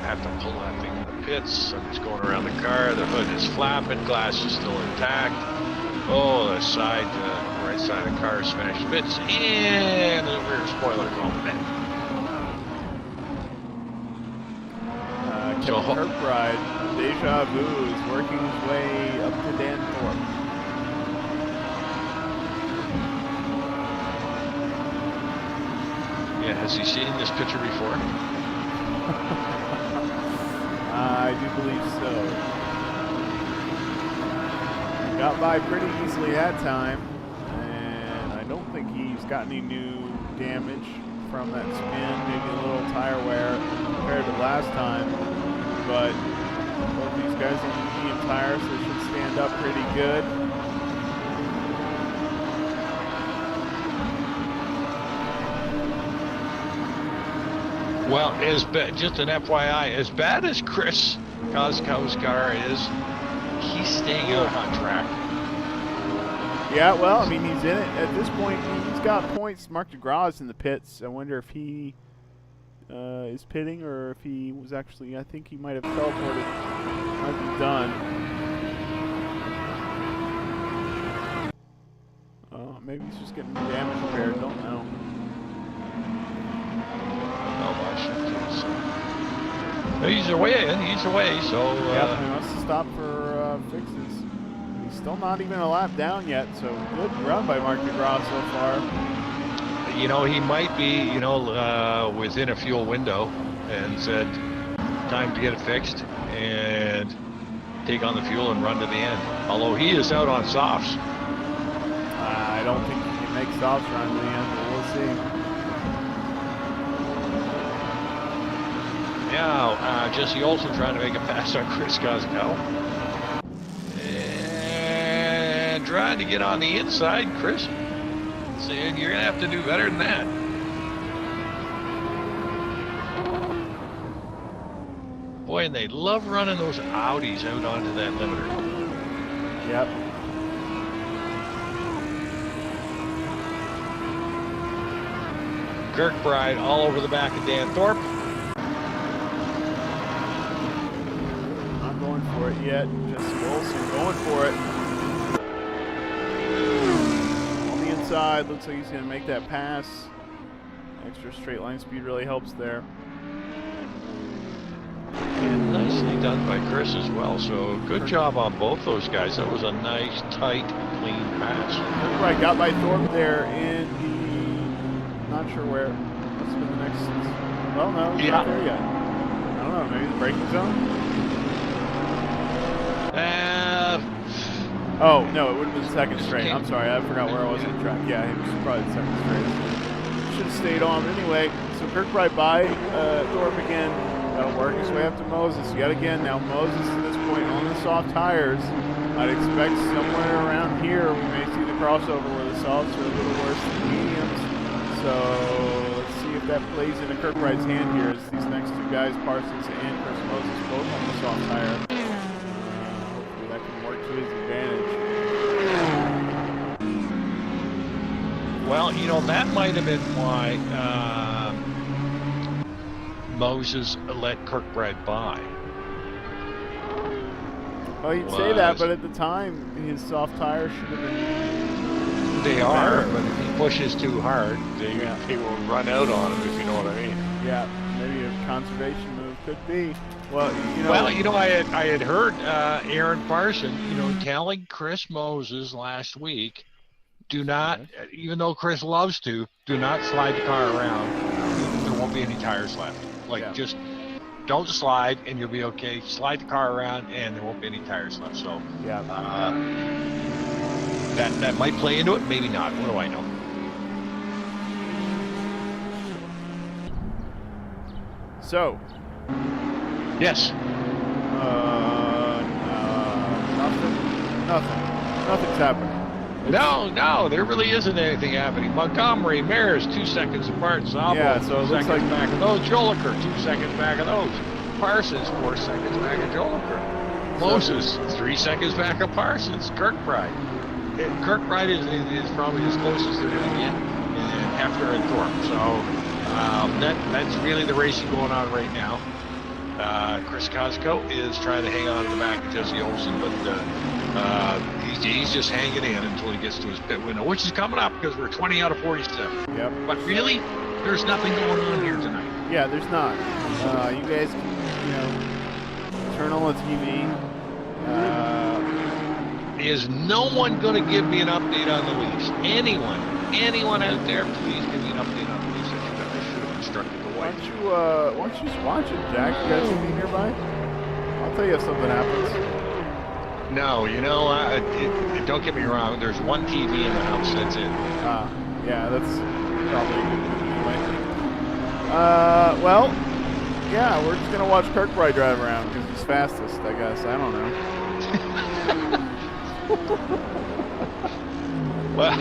have to pull that thing in the pits. Somebody's going around the car. The hood is flapping. Glass is still intact. Oh, the side, right side of the car smashed bits, and the rear spoiler going in. Kevin Kirkbride, Deja Vu, is working his way up to Dan Thorpe. Yeah, has he seen this picture before? I do believe so. Got by pretty easily that time, and I don't think he's got any new damage from that spin, maybe a little tire wear compared to last time, but both these guys on the medium tires, they should stand up pretty good. Well, just an FYI, as bad as Chris Kozkow's car is, he's staying out on track. Yeah, well, I mean, he's in it. At this point, he's got points. Mark DeGrasse in the pits. I wonder if he is pitting or if he was actually, I think he might have teleported. Might be done. Maybe he's just getting damage repaired. Don't know. He's away, and he's away, so... yeah, he must have stopped for fixes. He's still not even a lap down yet, so good run by Mark DeGrasse so far. You know, he might be, within a fuel window and said, time to get it fixed and take on the fuel and run to the end. Although he is out on softs. I don't think he can make softs run to the end, but we'll see. Now, Jesse Olsen trying to make a pass on Chris Kozkow. And trying to get on the inside, Chris. Saying you're going to have to do better than that. Boy, and they love running those Audis out onto that limiter. Yep. Kirkbride all over the back of Dan Thorpe. For it yet. Jesse Olsen going for it. On the inside, looks like he's going to make that pass. Extra straight line speed really helps there. And nicely done by Chris as well. So good job on both those guys. That was a nice, tight, clean pass. Right, got by Thorpe there in the, not sure where. Must have been the next. Well, no, he's not there yet. I don't know. Maybe the braking zone. Oh, no, it would have been the second straight. I'm sorry, I forgot where I was on the track. Yeah, it was probably the second straight. Should have stayed on anyway. So Kirkbride by Thorpe again. That'll work his way up to Moses yet again. Now Moses at this point on the soft tires. I'd expect somewhere around here we may see the crossover where the softs are a little worse than mediums. So let's see if that plays into Kirkbride's hand here as these next two guys, Parsons and Chris Moses, both on the soft tire. That can work to his advantage. Well, that might have been why Moses let Kirkbride by. Well, you'd say that, but at the time, his soft tires should have been... They are, but if he pushes too hard, they will run out on him, if you know what I mean. Yeah, maybe a conservation move could be. Well, I had heard Aaron Parson, telling Chris Moses last week, do not, even though Chris loves to, do not slide the car around. There won't be any tires left. Just don't slide and you'll be okay. Slide the car around and there won't be any tires left. So yeah, that might play into it, maybe not. What do I know? So. Yes. Nothing's happening. No, there really isn't anything happening. Montgomery, Mares, 2 seconds apart. Szabo, yeah, so it 2 looks seconds like back of those. Joliker, 2 seconds back of those. Parsons, 4 seconds back of Joliker. Moses, 3 seconds back of Parsons. Kirkbride. Kirkbride is probably as close as they're going to get. And Hefner and Thorpe. So that's really the racing going on right now. Chris Kozkow is trying to hang on to the back of Jesse Olsen, but he's just hanging in until he gets to his pit window, which is coming up because we're 20 out of 47. Yep. But really, there's nothing going on here tonight. Yeah, there's not. You guys can, turn on the TV. Is no one going to give me an update on the Leafs? Anyone out there, please give me an update on the Leafs. I should have instructed the Why wife. don't you just watch it, Jack? You got something nearby? I'll tell you if something happens. No, don't get me wrong. There's one TV in the house. That's it. Yeah, that's probably a good thing anyway. Well, yeah, we're just gonna watch Kirkbride drive around because he's fastest, I guess. I don't know. Well,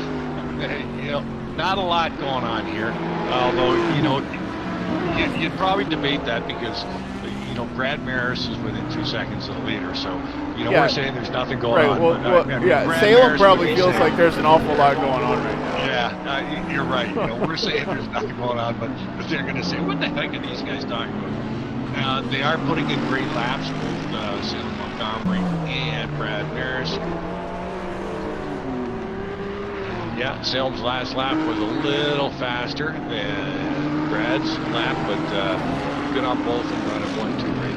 not a lot going on here. Although, you'd probably debate that because, Brad Maris is within 2 seconds of the leader. So, we're saying there's nothing going on. Well, yeah, Salem probably feels like there's an awful lot going on right now. Yeah, you're right. We're saying there's nothing going on, but they're going to say, what the heck are these guys talking about? They are putting in great laps, both Salem Montgomery and Brad Maris. Yeah, Salem's last lap was a little faster than Brad's lap, but good on both and run at 1-2 right.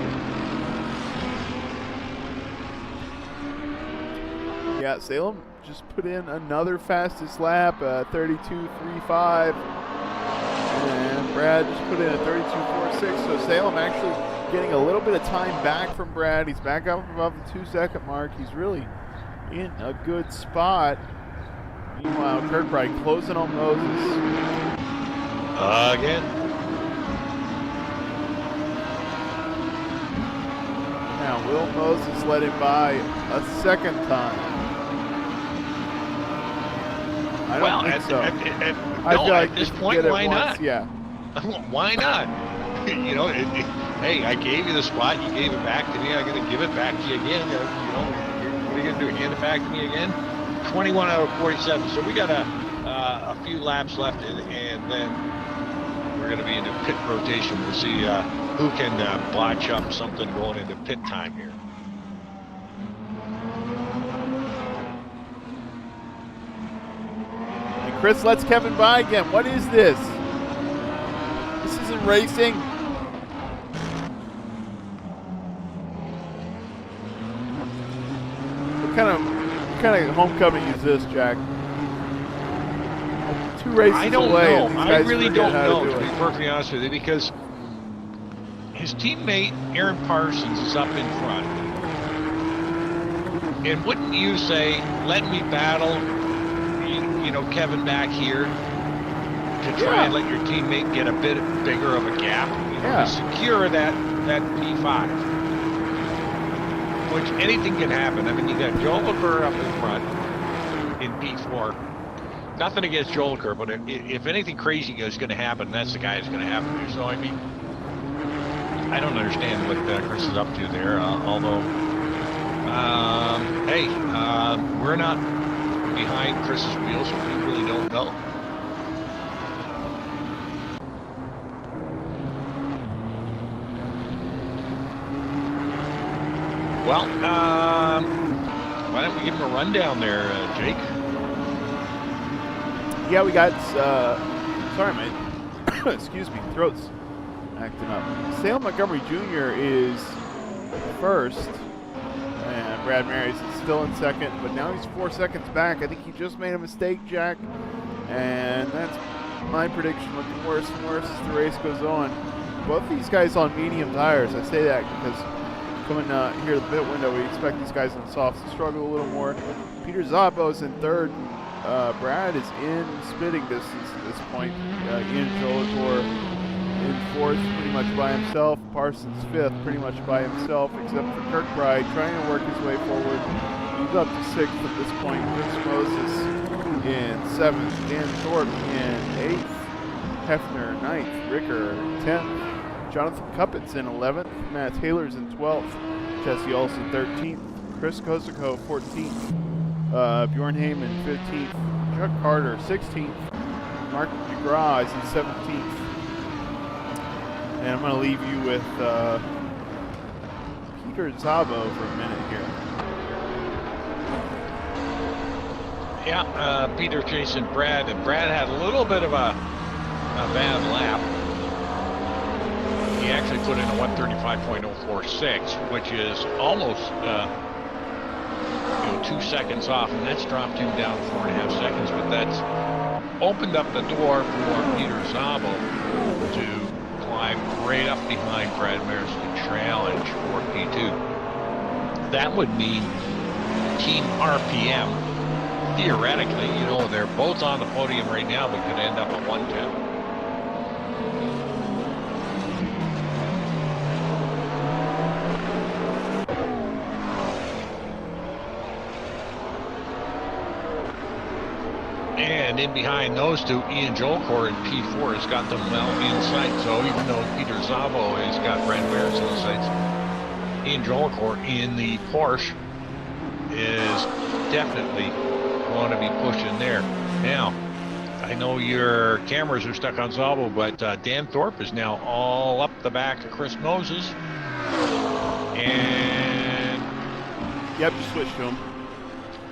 Yeah, Salem just put in another fastest lap, 32.35, and Brad just put in a 32.46. So Salem actually getting a little bit of time back from Brad. He's back up above the 2-second mark. He's really in a good spot. Meanwhile, Kirkbride closing on Moses. Again. Now, will Moses let him by a second time? I don't think so. I feel like at this point, why not? Yeah. Why not? Hey, I gave you the spot. You gave it back to me. I'm going to give it back to you again. What are you going to do? Hand it back to me again? 21 out of 47. So we got a few laps left, and then we're going to be into pit rotation. We'll see who can botch up something going into pit time here. And Chris lets Kevin by again. What is this? This isn't racing. What kind of homecoming is this, Jack? 2 races I don't away. know. I really don't know, to be perfectly honest with you, because his teammate Aaron Parsons is up in front. And wouldn't you say, let me battle, Kevin back here to try and let your teammate get a bit bigger of a gap, to secure that P5? Which anything can happen. I mean, you got Joel Kerr up in front in P4. Nothing against Joel Kerr, but if anything crazy is going to happen, that's the guy that's going to happen there. So, I mean, I don't understand what Chris is up to there. Although, hey, we're not behind Chris's wheels, so we really don't know. Well, why don't we give him a rundown there, Jake? Yeah, we got, sorry, mate. Excuse me, throat's acting up. Salem Montgomery Jr. is first, and Brad Maris is still in second, but now he's 4 seconds back. I think he just made a mistake, Jack, and that's my prediction, looking worse and worse as the race goes on. Both these guys on medium tires. I say that because coming here to the pit window, we expect these guys on softs to struggle a little more. Peter Szabo's in third. Brad is in spitting distance at this point. Ian Jolitor in fourth, pretty much by himself. Parsons fifth, pretty much by himself, except for Kirkbride trying to work his way forward. He's up to sixth at this point. Chris Moses in seventh. Dan Thorpe in eighth. Hefner ninth. Ricker 10th. Jonathan Cuppets in 11th. Matt Taylor's in 12th. Jesse Olsen 13th. Chris Kosako 14th. Bjorn Heyman 15th. Chuck Carter 16th. Mark McGraw is in 17th. And I'm going to leave you with Peter Szabo for a minute here. Yeah, Peter chasing Brad, and Brad had a little bit of a bad lap. He actually put in a 1:35.046, which is almost 2 seconds off, and that's dropped him down 4.5 seconds. But that's opened up the door for Peter Szabo to climb right up behind Brad Mares to challenge for P2. That would mean Team RPM, theoretically, they're both on the podium right now, but could end up at 110. And in behind those two, Ian Jolcourt in P4 has got them well in sight. So even though Peter Szabo has got Brad Mares in sights, Ian Jolcourt in the Porsche is definitely going to be pushing there. Now, I know your cameras are stuck on Szabo, but Dan Thorpe is now all up the back of Chris Moses. And yep, just switched to him.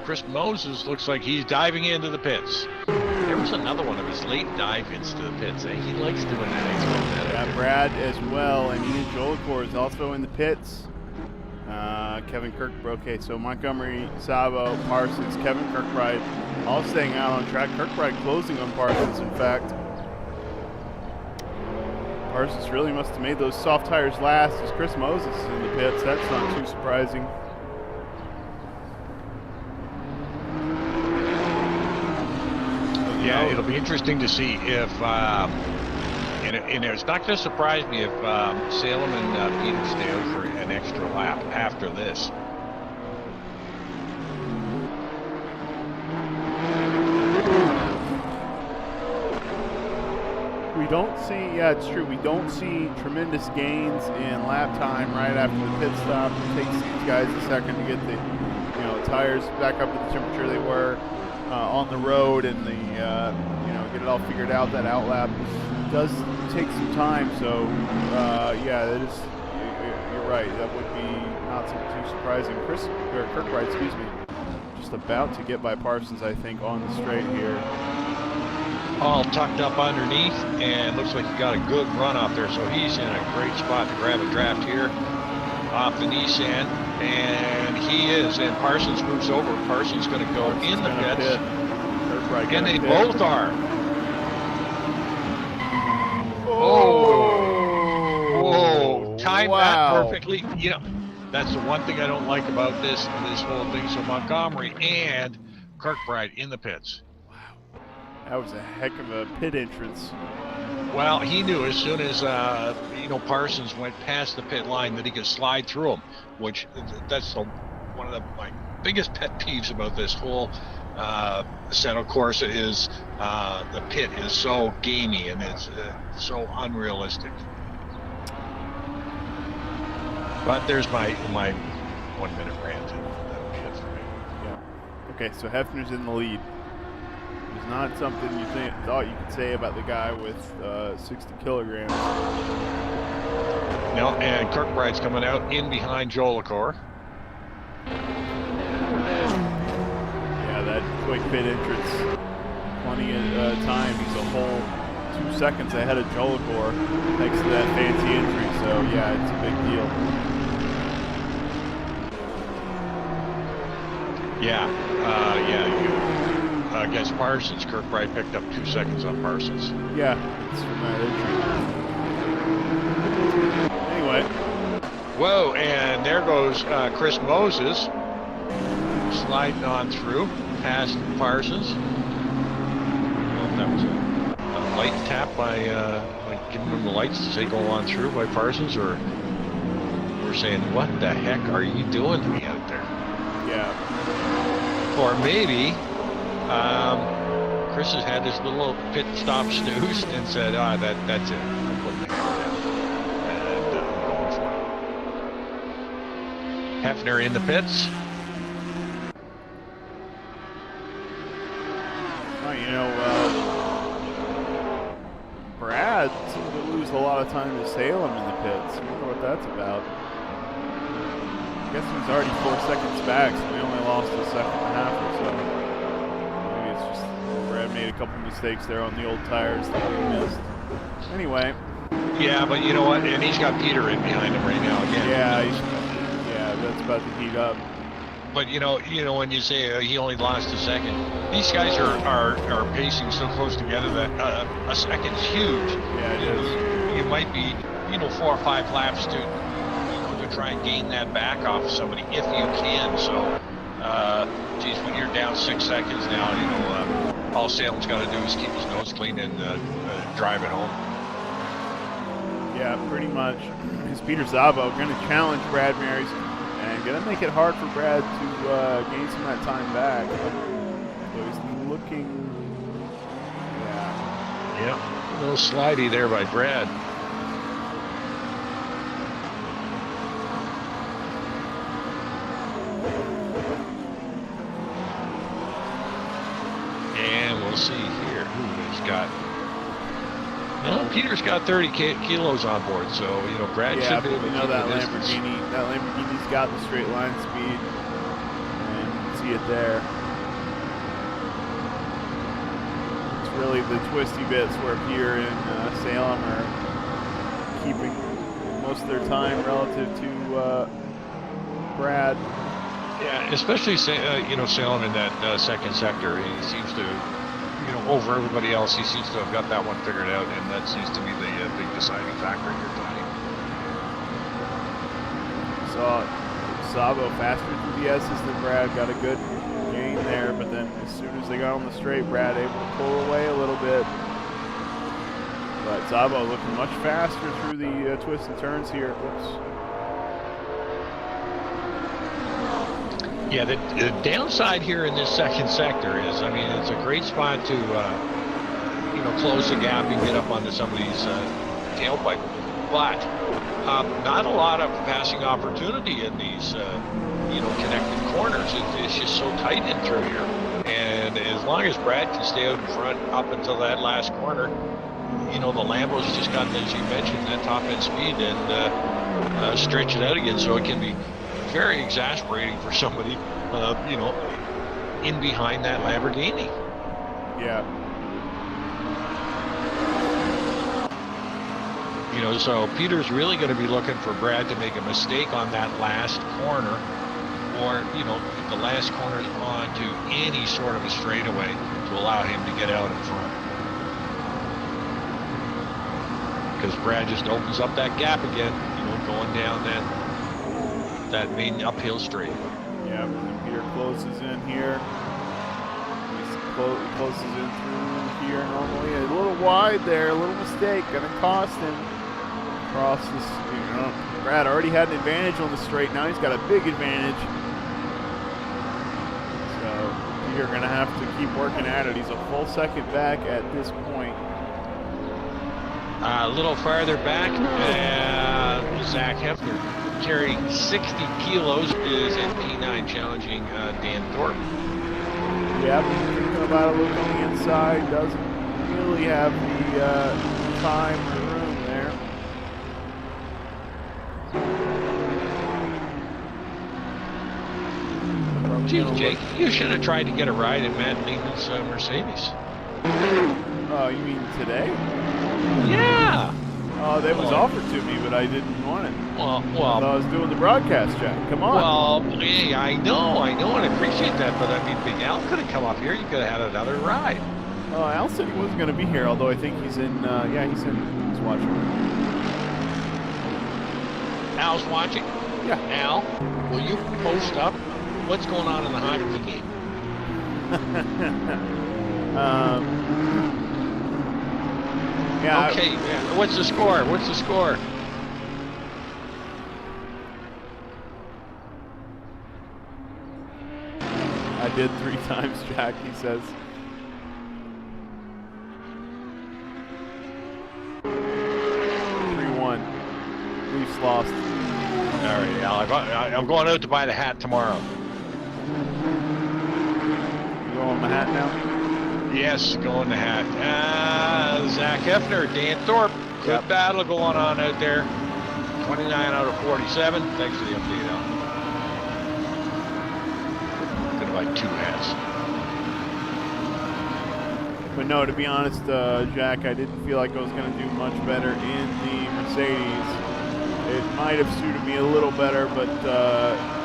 Chris Moses looks like he's diving into the pits. There was another one of his late dive into the pits. He likes doing that. Yeah, Brad as well, and Ian Jolcourt is also in the pits. Kevin Kirkbride. Okay, so Montgomery, Szabo, Parsons, Kevin Kirkbride all staying out on track. Kirkbride closing on Parsons, in fact. Parsons really must have made those soft tires last as Chris Moses is in the pits. That's not too surprising. Yeah, it'll be interesting to see if, and it's not going to surprise me if Salem and Peter stay out for an extra lap after this. We don't see, yeah, it's true, we don't see tremendous gains in lap time right after the pit stop. It takes these guys a second to get the, tires back up to the temperature they were on the road, and the get it all figured out. That outlap does take some time, so yeah, it is. You're right. That would be not too surprising. Kirkbride, excuse me, just about to get by Parsons, I think, on the straight here. All tucked up underneath, and looks like he got a good run off there, so he's in a great spot to grab a draft here off the Nissan. And he is, and Parsons moves over. Parsons going to go in the pits, and they both are. Whoa! Timed that perfectly. That's the one thing I don't like about this whole thing. So Montgomery and Kirkbride in the pits. Wow, that was a heck of a pit entrance. Well, he knew as soon as Parsons went past the pit line that he could slide through him, which that's one of my biggest pet peeves about this whole Assetto Corsa is the pit is so gamey and it's so unrealistic. But there's my 1 minute rant, and that'll be it for me. Yeah. Okay, so Hefner's in the lead. It's not something you thought you could say about the guy with 60 kilograms. No, and Kirkbride's coming out in behind Jolicoeur. Yeah, that quick pit entrance, plenty of time. He's a whole 2 seconds ahead of Jolicoeur thanks to that fancy entry. So yeah, it's a big deal. Yeah, against Parsons, Kirkbride picked up 2 seconds on Parsons. Yeah, it's from that entry. Anyway. Whoa, and there goes Chris Moses sliding on through past Parsons. Well, that was a light tap by giving him the lights to say go on through by Parsons, or we're saying, what the heck are you doing to me out there? Yeah. Or maybe Chris has had his little pit stop snooze and said, that's it. I'm putting the hammer down. And I'm going for it. Hefner in the pits. Brad seemed to lose a lot of time to Salem in the pits. I wonder what that's about. I guess he was already 4 seconds back, so we only lost a second and a half or so. couple mistakes there on the old tires that he missed. Anyway. Yeah, but you know what? And he's got Peter in behind him right now again. Yeah, that's about to heat up. But you know when you say he only lost a second, these guys are pacing so close together that a second's huge. Yeah, it is. You might be 4 or 5 laps to try and gain that back off of somebody if you can. So, geez, when you're down 6 seconds now, all Salem's got to do is keep his nose clean and drive it home. Yeah, pretty much. Is Peter Szabo going to challenge Brad Marys and going to make it hard for Brad to gain some of that time back. So he's looking. Yeah, a little slidey there by Brad. And we'll see here who has got. Well, Peter's got 30 kilos on board, so Brad should be able to keep that the distance. That Lamborghini's got the straight line speed, and you can see it there. It's really the twisty bits where Peter and Salem are keeping most of their time relative to Brad. Yeah, especially Salem in that second sector. He seems to, over everybody else, he seems to have got that one figured out, and that seems to be the big deciding factor here tonight. Saw Szabo faster through the S's than Brad, got a good gain there, but then as soon as they got on the straight, Brad able to pull away a little bit. But Szabo looking much faster through the twists and turns here. Whoops. Yeah, the downside here in this second sector is, it's a great spot to, close the gap and get up onto some of these tailpipe. But not a lot of passing opportunity in these, connected corners. It's just so tight in through here. And as long as Brad can stay out in front up until that last corner, the Lambo's just got, as you mentioned, that top end speed and stretch it out again, so it can be very exasperating for somebody, in behind that Lamborghini. Yeah. So Peter's really going to be looking for Brad to make a mistake on that last corner, or, if the last corner is onto any sort of a straightaway to allow him to get out in front. Because Brad just opens up that gap again, going down that main uphill straight. Yeah, and Peter closes in here. He closes in through here normally. A little wide there, a little mistake, gonna cost him. Across this, Brad already had an advantage on the straight. Now he's got a big advantage. So Peter gonna have to keep working at it. He's a full second back at this point. A little farther back, Zach Hefner, carrying 60 kilos, is in P9 challenging Dan Thorpe. Yeah, thinking about a look on the inside, doesn't really have the time or room there. Geez, Jake, you should have tried to get a ride in Matt Lehman's Mercedes. Oh, you mean today? Yeah. Oh, that was offered to me, but I didn't want it. Well, I was doing the broadcast, Jack. Come on. Well, hey, I know, and I appreciate that, but Big Al could have come up here. You could have had another ride. Oh, Al said he wasn't going to be here, although I think he's in. He's watching. Al's watching. Yeah. Al, will you post up what's going on in the hockey game? Yeah. Okay. What's the score? I did 3 times, Jack, he says. Leafs lost. All right, Al. I'm going out to buy the hat tomorrow. You going the hat now? Yes, going the hat. Zach Hefner, Dan Thorpe. Good battle going on out there. 29 out of 47. Thanks for the update, Al. Gonna buy 2 hats. But But no, to be honest, Jack, I didn't feel like I was going to do much better in the Mercedes. It might have suited me a little better, but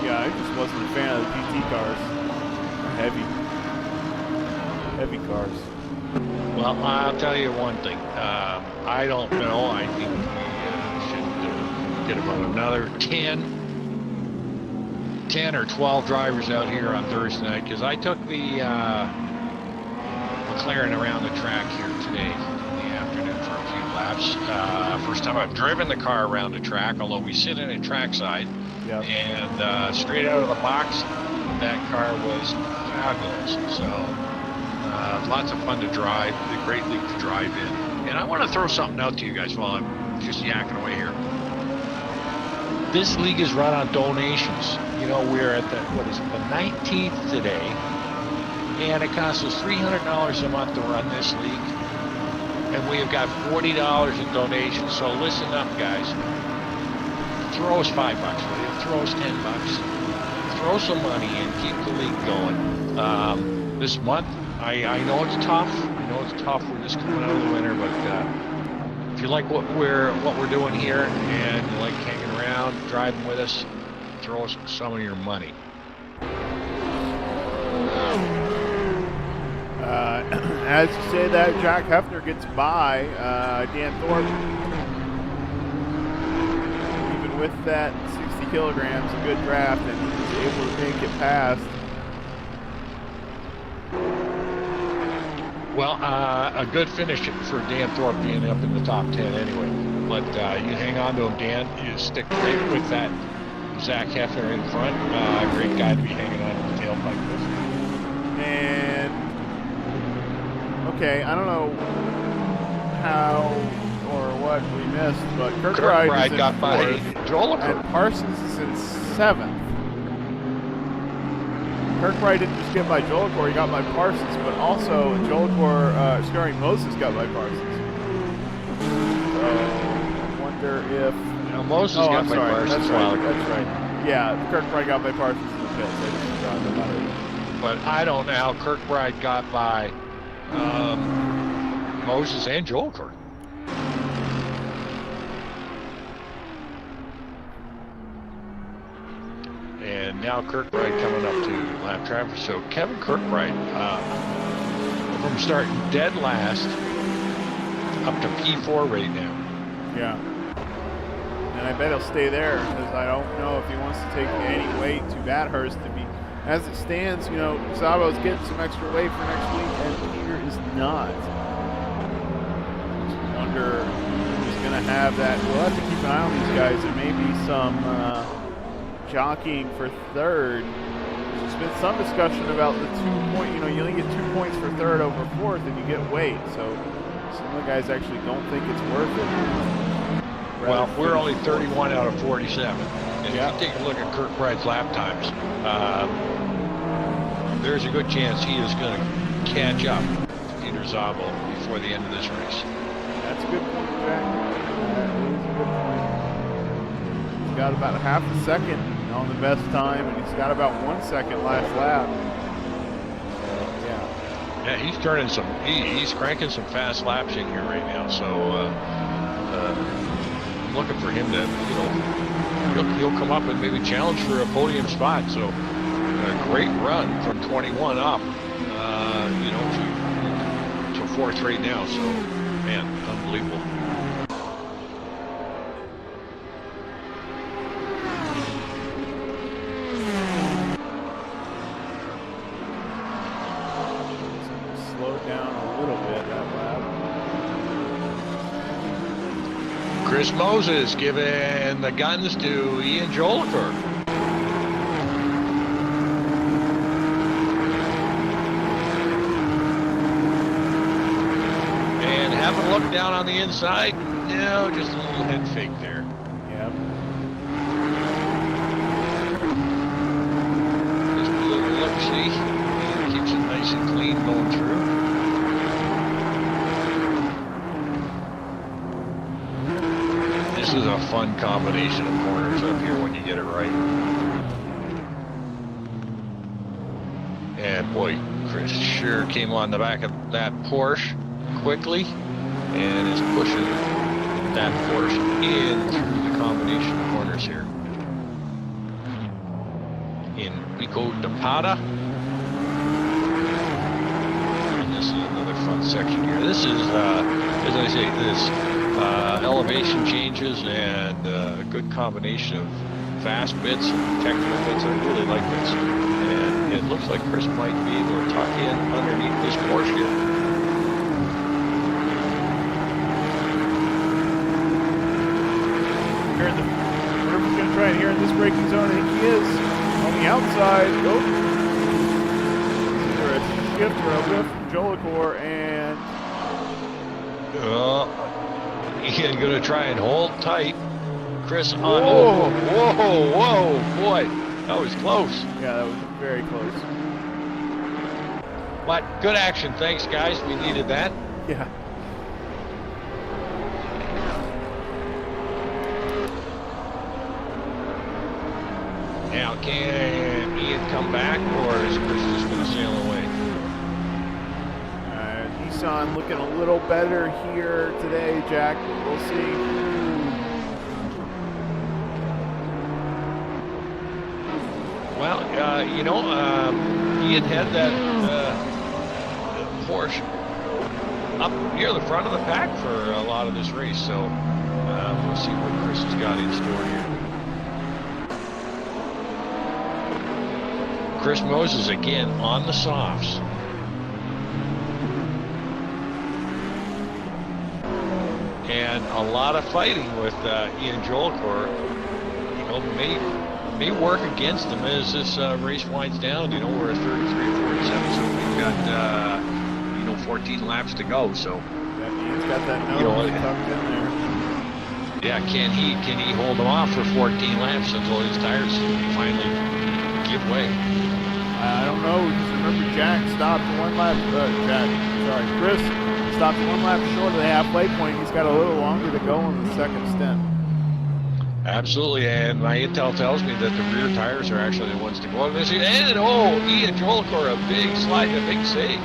yeah, I just wasn't a fan of the PT cars. Heavy cars. Well, I'll tell you one thing. I don't know. I think we should get about another 10 or 12 drivers out here on Thursday night, because I took the McLaren around the track here today in the afternoon for a few laps. First time I've driven the car around the track, although we sit in a trackside. Yep. And straight out of the box, that car was fabulous. So lots of fun to drive, a great league to drive in. And I want to throw something out to you guys while I'm just yakking away here. This league is run on donations. You know, we're at the 19th today, and it costs us $300 a month to run this league, and we have got $40 in donations. So listen up, guys. Throw us $5, will you? Throw us $10. Throw some money in, keep the league going. This month, I know it's tough. I know it's tough. We're just coming out of the winter, but if you like what we're doing here and you like hanging around, driving with us, throw us some of your money. As you say that, Jack Hefner gets by Dan Thorpe. Even with that 60 kilograms, a good draft, and he was able to make it past. Well, a good finish for Dan Thorpe being up in the top 10 anyway. But you hang on to him, Dan. You stick right with that Zach Hefner in front. Great guy to be hanging on to the tailpipe with. And, okay, I don't know how or what we missed, but Kirkbride got by Joel, and Parsons is in 7th. Kirkbride didn't just get by Jolicor, he got by Parsons, but also Moses got by Parsons. So, I wonder if... Moses got by Parsons. That's right. Yeah, Kirkbride got by Parsons in the pits. But I don't know how Kirkbride got by Moses and Jolicor. And now Kirkbride coming up to lap traffic. So Kevin Kirkbride, from starting dead last up to P4 right now. Yeah. And I bet he'll stay there, because I don't know if he wants to take any weight to Bathurst to be. As it stands, you know, Sabo's getting some extra weight for next week, and Peter is not. Just wonder if he's going to have that. We'll have to keep an eye on these guys. There may be some jockeying for third. There's been some discussion about the 2 point, you know, you only get 2 points for third over fourth and you get weight. So some of the guys actually don't think it's worth it. Well, we're only 31 out of 47. And if you take a look at Kirkbride's lap times, there's a good chance he is going to catch up to Peter Szabo before the end of this race. That's a good point, Jack. That is a good point. He's got about half a second on the best time, and he's got about 1 second last lap. Yeah, he's turning he's cranking some fast laps in here right now. So I'm looking for him to, you know, he'll come up and maybe challenge for a podium spot. So a great run from 21 up, you know, to fourth right now. So man, unbelievable. Chris Moses giving the guns to Ian Jolicor. And having a look down on the inside, no, just a little head fake there. Yep. Just a little look-see. Keeps it nice and clean going through. This is a fun combination of corners up here when you get it right. And boy, Chris sure came on the back of that Porsche quickly and is pushing that Porsche in through the combination of corners here. In Pico de Pata. And this is another fun section here. This is, as I say, this elevation changes and a good combination of fast bits and technical bits. I really like this. And it looks like Chris might be able to tuck in underneath this Porsche here. Whatever's going to try it here in this braking zone, I think he is. On the outside, oh. For a shift or a lift from Jolicoeur, and Ian going to try and hold tight. Chris on. Whoa. Whoa, boy, that was close. Yeah, that was very close. But good action, thanks guys. We needed that. Yeah. Now, can Ian come back, or is Chris just going to sail away? Nissan looking a little better here today, Jack. We'll see. Well, you know, Ian had that Porsche up near the front of the pack for a lot of this race, so we'll see what Chris has got in store here. Chris Moses again on the softs. And a lot of fighting with Ian Jolicoeur, you know, may work against him as this race winds down. You know, we're at 33, 47, so we've got, you know, 14 laps to go. So, Ian's got that nose tucked in there. Yeah, can he hold him off for 14 laps until his tires finally give way? I don't know, because remember Jack stopped one lap, Chris stopped one lap short of the halfway point. He's got a little longer to go on the second stint. Absolutely, and my intel tells me that the rear tires are actually the ones to go on this. And Ian Jolicoeur, a big slide, a big save.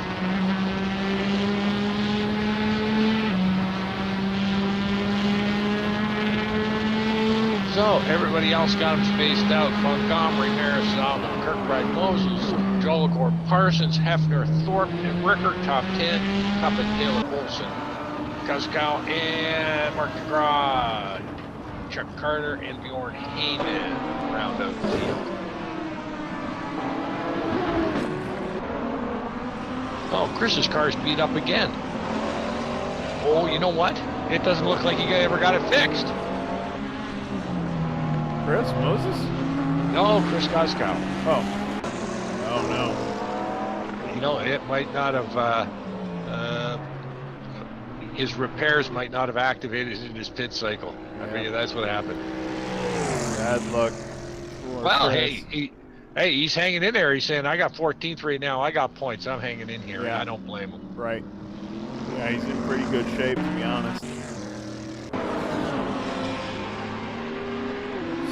So everybody else got them spaced out. Montgomery, Harris, Zalman, Kirkbride, Moses, Jolicoeur, Parsons, Hefner, Thorpe, and Rickert, top 10. Cuppet, Taylor, Olson, Kuskow, and Mark DeGraw. Chuck Carter and Bjorn Heyman round out the field. Oh, Chris's car's beat up again. Oh, you know what? It doesn't look like he ever got it fixed. Chris Moses? No, Chris Kuskow. Oh no. You know, it might not have, his repairs might not have activated in his pit cycle. Yeah. I mean, that's what happened. Bad luck. Well, Chris. Hey, he's hanging in there. He's saying, I got 14th right now. I got points. I'm hanging in here. Yeah. And I don't blame him. Right. Yeah, he's in pretty good shape, to be honest.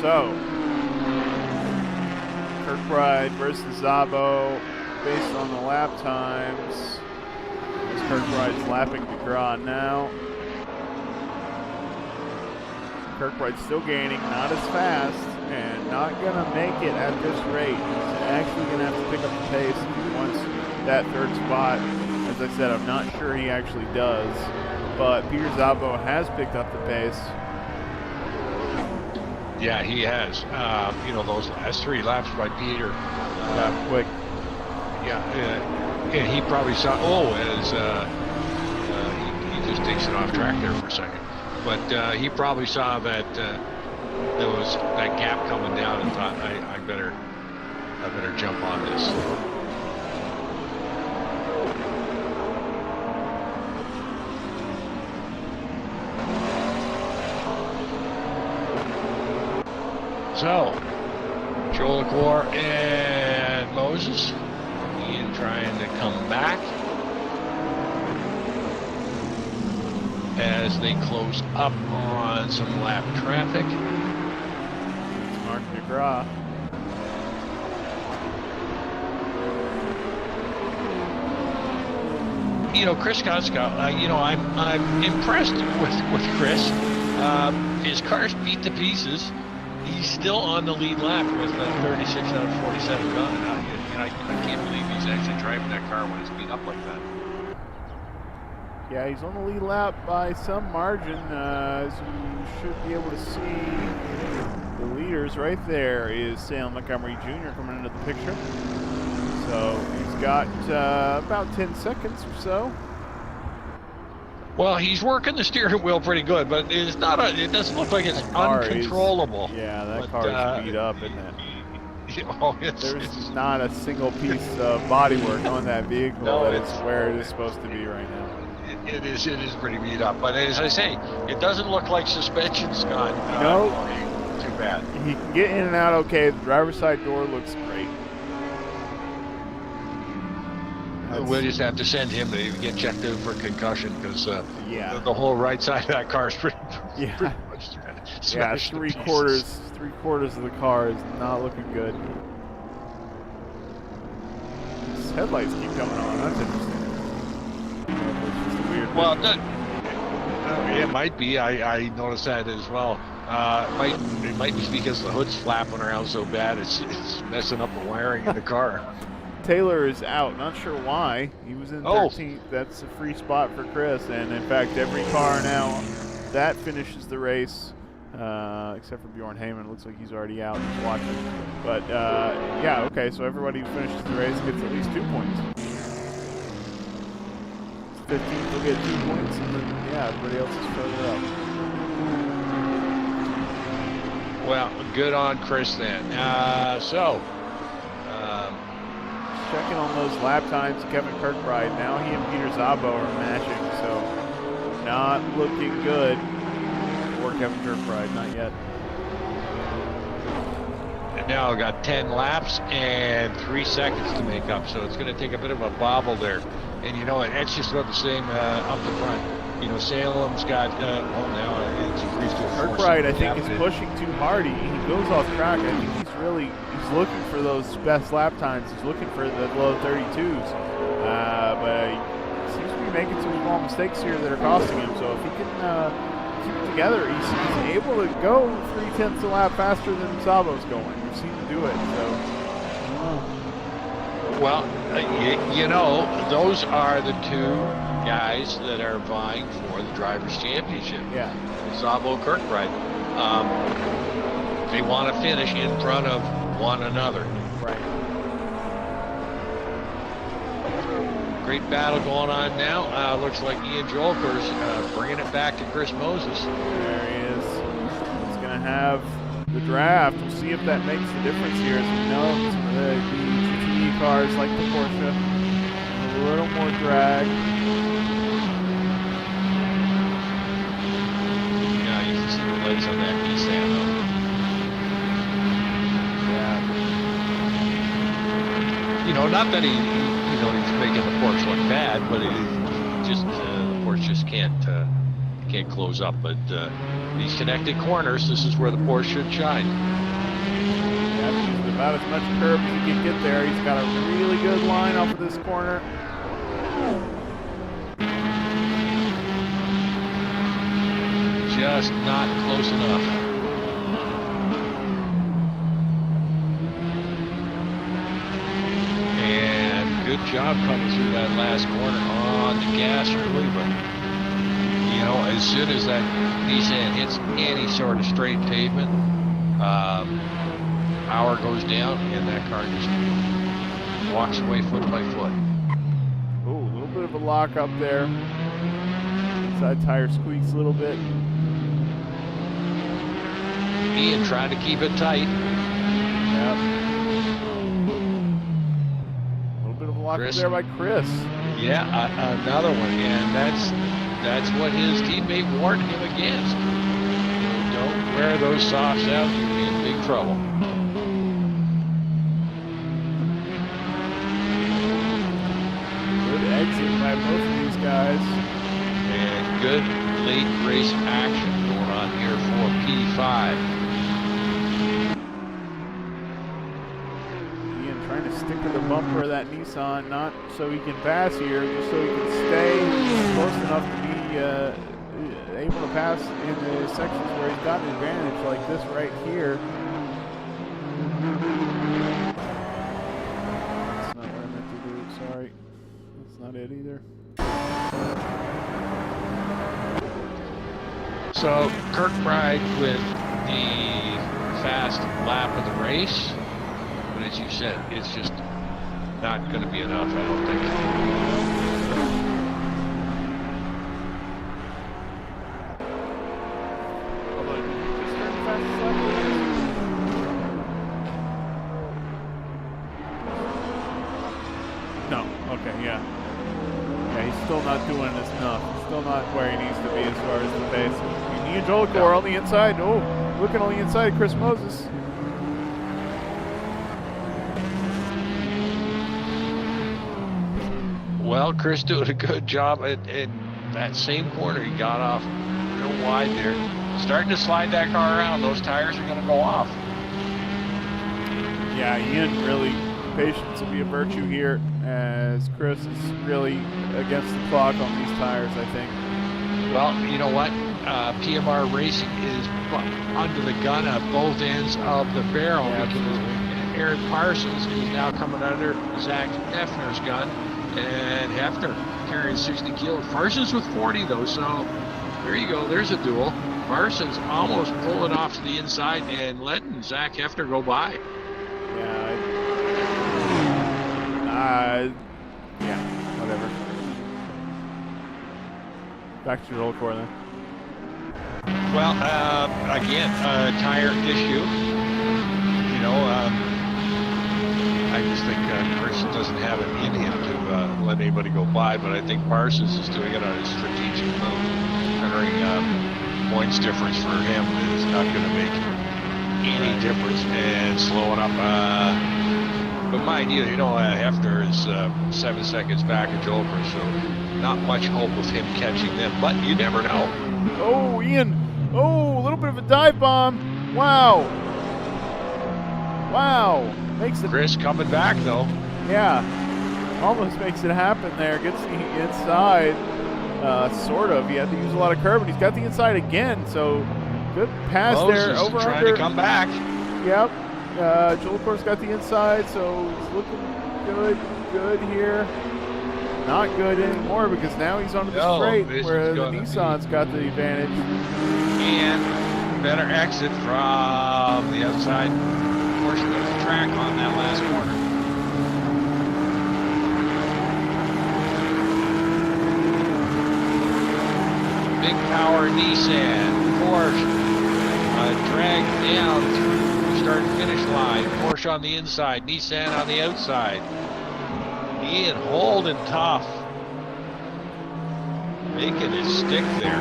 So, Kirkbride versus Szabo, based on the lap times. As Kirkbride's lapping DeGraw now. Kirkbride's still gaining, not as fast, and not going to make it at this rate. He's actually going to have to pick up the pace if he wants that third spot. As I said, I'm not sure he actually does, but Peter Szabo has picked up the pace. Yeah, he has. You know, those last 3 laps by Peter. Quick. Yeah, and he probably saw, he just takes it off track there for a second. But he probably saw that there was that gap coming down and thought, I better jump on this. So, Jolicoeur and Moses, Ian trying to come back as they close up on some lap traffic. It's Mark DeGraw. you know, Chris Koska, you know, I'm impressed with Chris. His car's beat to pieces. He's still on the lead lap with 36 out of 47 gone. I can't believe he's actually driving that car when it's beat up like that. Yeah, he's on the lead lap by some margin. As you should be able to see, the leaders right there is Sam Montgomery Jr. coming into the picture. So he's got about 10 seconds or so. Well, he's working the steering wheel pretty good, but it's not. It doesn't look like it's uncontrollable. Yeah, that car is beat up, isn't it? Oh, There's not a single piece of bodywork on that vehicle that is where it is supposed to be right now. It is pretty beat up, but as I say, it doesn't look like suspension's gone. No, too bad. He can get in and out okay. The driver's side door looks great. We'll just have to send him to get checked out for concussion because yeah, the whole right side of that car is pretty much smashed. Yeah, three quarters of the car is not looking good. His headlights keep coming on. That's interesting. It's just a weird. Well, it might be. I noticed that as well. It might be because the hood's flapping around so bad it's messing up the wiring in the car. Taylor is out. Not sure why. He was in 13th. That's a free spot for Chris. And in fact, every car now that finishes the race, except for Bjorn Heyman, looks like he's already out. He's watching. But yeah, okay. So everybody who finishes the race gets at least 2 points. 15th will get 2 points, and then yeah, everybody else is further up. Well, good on Chris then. Checking on those lap times, Kevin Kirkbride. Now he and Peter Szabo are matching, so not looking good for Kevin Kirkbride, not yet. And now I've got 10 laps and 3 seconds to make up, so it's going to take a bit of a bobble there. And you know, it's just about the same up the front. You know, Salem's got, now it's increased to a Kirkbride, I think, is pushing too hard. He goes off track. I think he's looking for those best lap times. He's looking for the low 32s. But he seems to be making some small mistakes here that are costing him. So if he can keep it together, he's able to go 0.3 a lap faster than Szabo's going. We've seen him do it. So, well, you know, those are the two guys that are vying for the Drivers' Championship. Yeah. Szabo, Kirkbride. They want to finish in front of one another. Right. Great battle going on now. Looks like Ian Jolker's bringing it back to Chris Moses. There he is. He's going to have the draft. We'll see if that makes the difference here. As we know, the GTE cars like the Porsche, a little more drag. Yeah, you can see the legs on that Nissan though. You know, not that he's making the Porsche look bad, but the Porsche just can't close up. But these connected corners, this is where the Porsche should shine. Yeah, about as much curve as he can get there. He's got a really good line off of this corner. Just not close enough. Good job coming through that last corner on the gas early, but you know, as soon as that Nissan hits any sort of straight pavement, power goes down and that car just walks away foot by foot. Oh, a little bit of a lock up there. Side tire squeaks a little bit. Ian trying to keep it tight. Yep. Lock up there by Chris. Yeah, another one, and that's what his teammate warned him against. Don't wear those softs out, you'll be in big trouble. Good exit by both of these guys. And good late race action going on here for P5. Ian trying to stick to the bumper for that Nissan, not so he can pass here, just so he can stay close enough to be able to pass in the sections where he's got an advantage, like this right here. That's not what I meant to do, sorry. That's not it either. So Kirkbride with the fast lap of the race, but as you said, it's just not going to be enough, I don't think. Although, did you just turn the fastest lap of the race? No, okay, yeah. Yeah, he's still not doing this enough. He's still not where he needs to be as far as the pace. He and Jolicoeur on the inside. Oh, looking on the inside of Chris Moses. Well, Chris doing a good job at that same corner. He got off real wide there. Starting to slide that car around. Those tires are going to go off. Yeah, Ian, really, patience will be a virtue here as Chris is really against the clock on these tires, I think. Well, you know what? PMR Racing is under the gun at both ends of the barrel. Yeah, because Aaron Parsons is now coming under Zach Hefner's gun, and Hefner carrying 60 kilos. Parsons with 40 though, so there you go. There's a duel. Parsons almost pulling off to the inside and letting Zach Hefner go by. Yeah, whatever. Back to Jolicoeur then. Well, again, tire issue. You know, I just think Carson doesn't have it in him to let anybody go by, but I think Parsons is doing it on a strategic move. Considering points difference for him is not going to make any difference, and slowing up. But mind you, Hefner is 7 seconds back of Jolicoeur, so not much hope of him catching them, but you never know. Oh, Ian. Oh, a little bit of a dive bomb. Wow. Wow. Makes it. Chris coming back, though. Yeah. Almost makes it happen there. Gets the inside. Sort of. He had to use a lot of curb, and he's got the inside again, so good pass Moses there. Over trying under. to come back. Yep. Jolicoeur's got the inside, so he's looking good here. Not good anymore because now he's onto the straight where the Nissan's got the advantage. And better exit from the outside portion of the track on that last corner. Big power Nissan, Porsche, dragged down through start and finish line. Porsche on the inside, Nissan on the outside. Ian holding tough, making it stick there.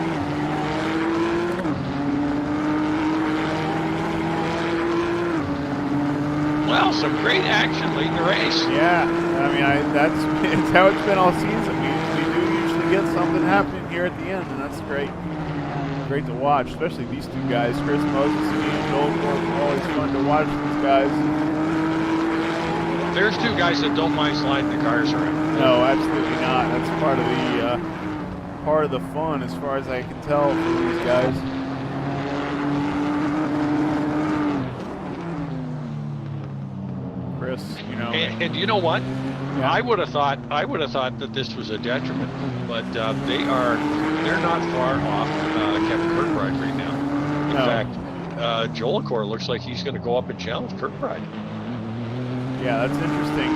Well, some great action leading the race. Yeah, I mean, it's how it's been all season. We do usually get something happening here at the end, and that's great. Great to watch, especially these two guys, Chris Moses and Ian Jolicoeur. Always fun to watch these guys. There's two guys that don't mind sliding the cars around. No, absolutely not. That's part of the fun, as far as I can tell, for these guys. Chris, and you know what? Yeah. I would have thought that this was a detriment, but they're not far off Kevin Kirkbride right now. In fact, Jolicoeur looks like he's going to go up and challenge Kirkbride. Yeah, that's interesting.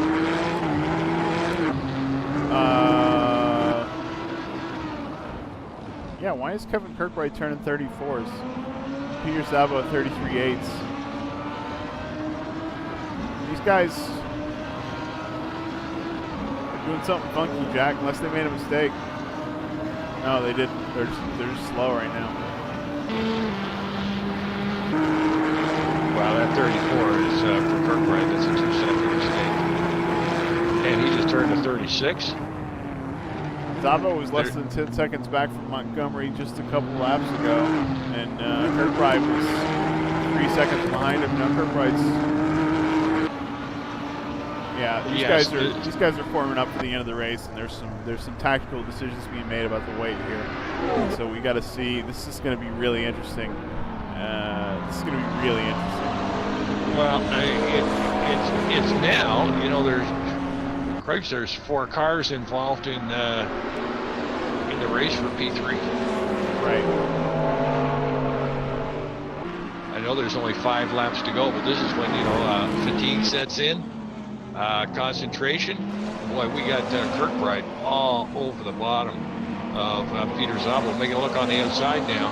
Yeah, why is Kevin Kirkbride turning 34s? Peter Szabo 33.8s. These guys are doing something funky, Jack, unless they made a mistake. No, they didn't. They're just slow right now. Wow, that 34 is for Kirkbride. That's a 2-second mistake. And he just turned to 36. Szabo was less than 10 seconds back from Montgomery just a couple laps ago, and Kirkbride was 3 seconds behind him. Now Kirkbride's Yeah, these guys are forming up for the end of the race, and there's some tactical decisions being made about the weight here. And so we got to see. This is going to be really interesting. This is going to be really interesting. Well, it's now. There's 4 cars involved in the race for P3. Right. I know there's only 5 laps to go, but this is when fatigue sets in, concentration. Boy, we got Kirkbride all over the bottom of Peter Zabel. Make a look on the outside now.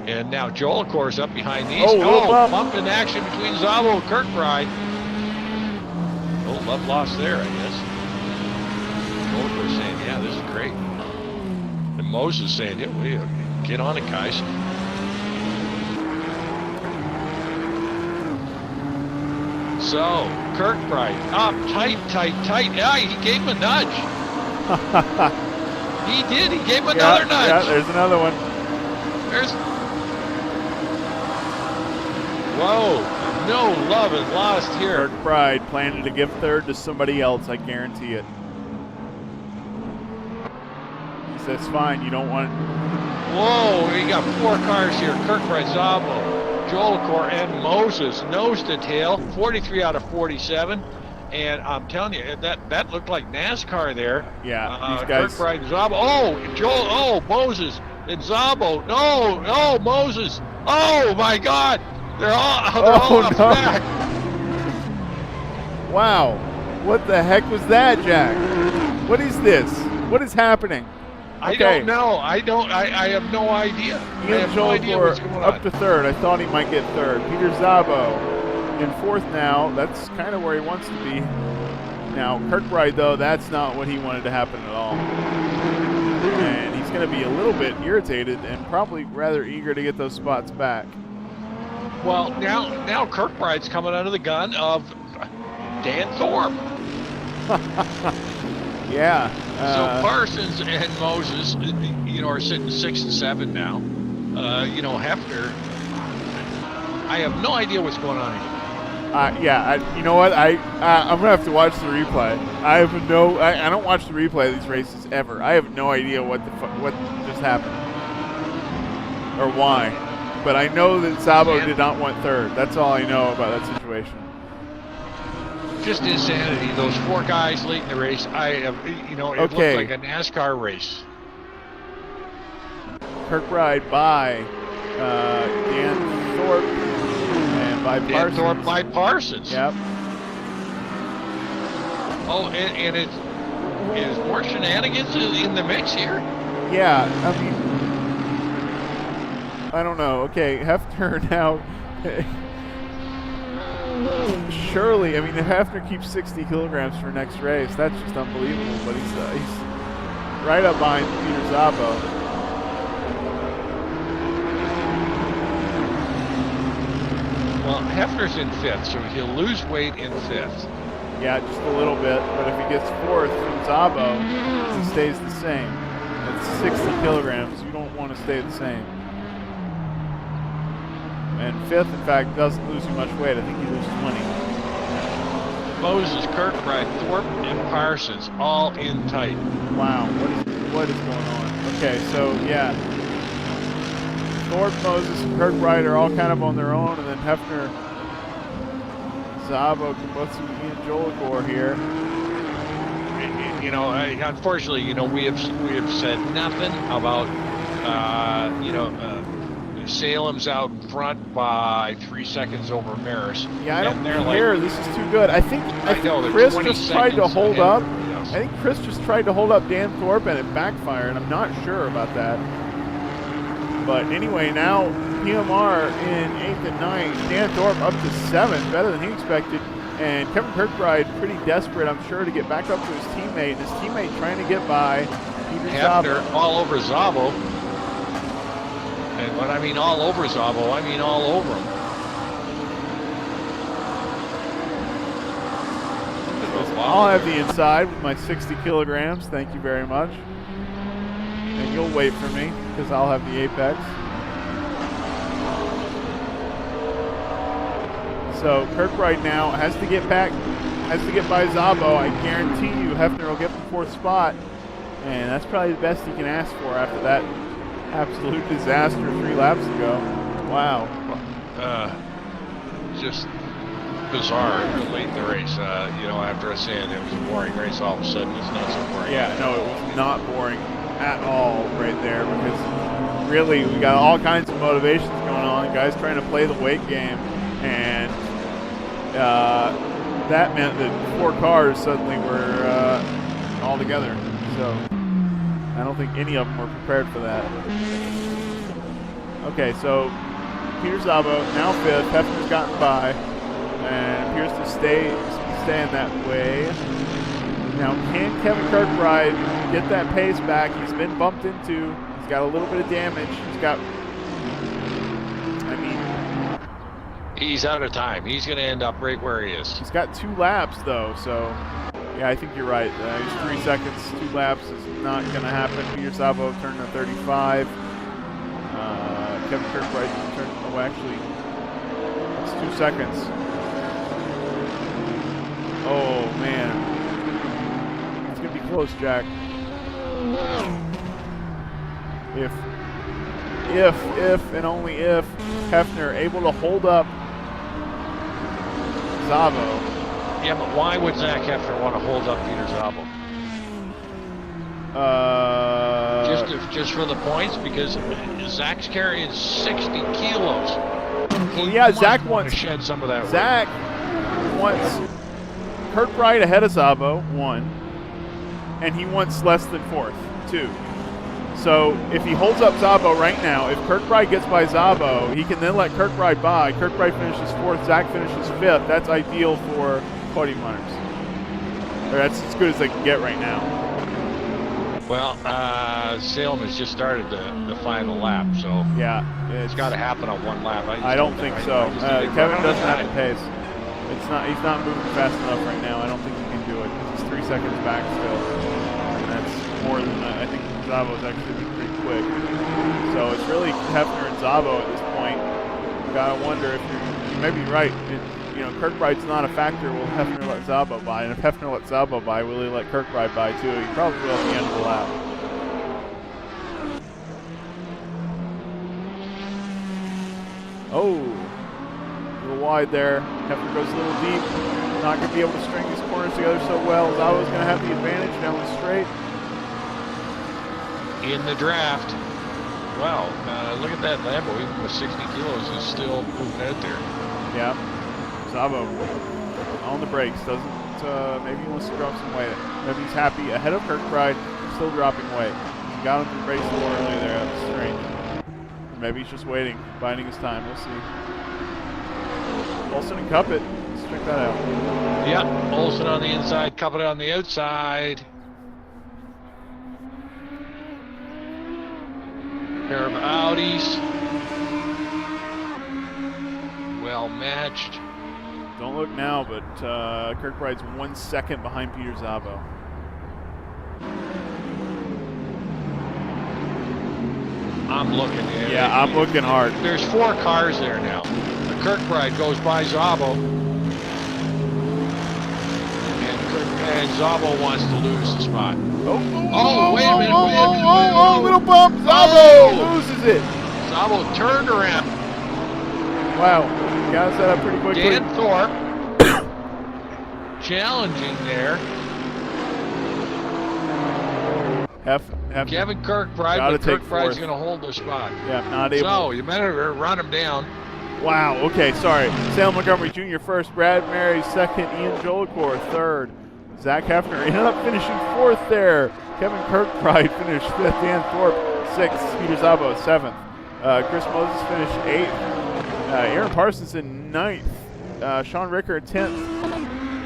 And now Joel, of course, up behind these. Bump in action between Zabel and Kirkbride. Love lost there, I guess. Joel, of course, saying, yeah, this is great. And Moses saying, yeah, get on it, guys. So, Kirkbride up tight. Yeah, he gave him a nudge. He did. He gave him another nudge. Yeah, there's another one. Whoa, no love is lost here. Kirkbride planning to give third to somebody else, I guarantee it. He says, fine, you don't want... Whoa, we got 4 cars here. Kirkbride, Zabel, Joel Cor, and Moses. Nose to tail, 43 out of 47. And I'm telling you, that looked like NASCAR there. Yeah, these guys... Kirkbride, Zabel. Joel, Moses, and Zabel. No, Moses. Oh, my God. They're all off track. Wow. What the heck was that, Jack? What is this? What is happening? I don't know. I have no idea. Ian Joel up to third. I thought he might get third. Peter Zabo in fourth now. That's kind of where he wants to be. Now, Kirkbride, though, that's not what he wanted to happen at all. And he's going to be a little bit irritated and probably rather eager to get those spots back. Well, now Kirkbride's coming under the gun of Dan Thorpe. Yeah. So Parsons and Moses, are sitting 6 and 7 now. Hefner. I have no idea what's going on here. You know what? I'm gonna have to watch the replay. I don't watch the replay of these races ever. I have no idea what just happened or why. But I know that Zabo did not want third. That's all I know about that situation. Just insanity. Those 4 guys late in the race. It looked like a NASCAR race. Kirkbride by Dan Thorpe and by Parsons. Dan Thorpe by Parsons. Yep. Oh, and is more shenanigans in the mix here? Yeah, I mean, I don't know. Okay, Hefner now. Surely, I mean, if Hefner keeps 60 kilograms for next race, that's just unbelievable. But he's right up behind Peter Zabo. Well, Hefner's in 5th, so he'll lose weight in 5th. Yeah, just a little bit. But if he gets 4th from Zabo, he stays the same. It's 60 kilograms. You don't want to stay the same. And 5th, in fact, doesn't lose you much weight. I think he loses 20. Moses, Kirkbride, Thorpe, and Parsons all in tight. Wow, what is going on? Okay, so yeah, Thorpe, Moses, and Kirkbride are all kind of on their own, and then Hefner, Zabo, Kibbutz, and Jolikor here. Unfortunately, we have said nothing about Salem's out in front by 3 seconds over Maris. Yeah, I don't care. This is too good. I think Chris just tried to hold up. I think Chris just tried to hold up Dan Thorpe and it backfired. I'm not sure about that. But anyway, now PMR in 8th and 9th. Dan Thorpe up to 7th, better than he expected. And Kevin Kirkbride pretty desperate, I'm sure, to get back up to his teammate. And his teammate trying to get by Peter Zabo. All over Zabo. And when I mean all over Zabo, I mean all over him. I'll have the inside with my 60 kilograms. Thank you very much. And you'll wait for me because I'll have the apex. So Kirkbride now has to get back, has to get by Szabo. I guarantee you Hefner will get the 4th spot. And that's probably the best he can ask for after that absolute disaster 3 laps ago. Wow. Just bizarre late in the race. You know, after I said it was a boring race, all of a sudden it's not so boring. Yeah, no, it was not boring at all right there, because really we got all kinds of motivations going on. Guys trying to play the weight game, and that meant that 4 cars suddenly were all together. So I don't think any of them were prepared for that. Okay, so Peter Szabo now 5th. Hefner's gotten by and appears to stay in that way. Now, can Kevin Kirkbride get that pace back? He's been bumped into. He's got a little bit of damage. He's out of time. He's going to end up right where he is. He's got 2 laps, though, so yeah, I think you're right. He's 3 seconds, 2 laps is not going to happen. Peter Szabo turned to 35. Kevin Kirkbride turned, oh, actually, it's 2 seconds. Oh, man. It's going to be close, Jack. If and only if Hefner able to hold up Szabo. Yeah, but why would Zach Hefner want to hold up Peter Szabo? Just for the points, because Zach's carrying 60 kilos. Well, yeah, Zach wants to shed some of that Zach weight. wants Kirkbride ahead of Szabo, 1, and he wants less than 4th, 2. So if he holds up Szabo right now, if Kirkbride gets by Szabo, he can then let Kirkbride by. Kirkbride finishes 4th, Zach finishes 5th. That's ideal for podium runners. Or that's as good as they can get right now. Well, Salem has just started the final lap, so yeah, it's got to happen on 1 lap. I don't think so. Kevin doesn't have the pace. He's not moving fast enough right now. I don't think he can do it. He's 3 seconds back still. And that's more than I think Szabo's actually been pretty quick. So it's really Hefner and Szabo at this point. You gotta wonder if you may be right. You know, Kirkbride's not a factor. Will Hefner let Szabo by? And if Hefner lets Szabo by, will he let Kirkbride by too? He probably will at the end of the lap. Oh, a little wide there. Hefner goes a little deep. Not going to be able to string these corners together so well. Szabo's going to have the advantage down the straight. In the draft. Wow, look at that Lambo. Even with 60 kilos, is still moving out there. Yeah. Szabo on the brakes. Doesn't, maybe he wants to drop some weight. Maybe he's happy ahead of Kirkbride, still dropping weight. He got him to the race a little early there. That's strange. Or maybe he's just waiting, biding his time. We'll see. Olsen and Cuppet. Let's check that out. Yeah, Olsen on the inside, Cuppet on the outside. Pair of Audis. Well matched. Don't look now, but Kirkbride's 1 second behind Peter Szabo. I'm looking at it. Yeah, I'm looking hard. There's 4 cars there now. The Kirkbride goes by Szabo. And Szabo wants to lose the spot. Oh, wait a minute. Oh, little bump. Szabo loses it. Szabo turned around. Wow, got set up pretty quickly. Dan Thorpe challenging there. Kevin Kirkbride, but Kirkbride's going to hold the spot. Yeah, not able. So you better run him down. Wow, okay, sorry. Salem Montgomery Jr. first, Brad Mary second, Ian Jolicoeur third. Zach Hefner ended up finishing 4th there. Kevin Kirkbride finished 5th, Dan Thorpe 6th, Peter Szabo 7th. Chris Moses finished 8th. Aaron Parsons in 9th. Sean Ricker 10th.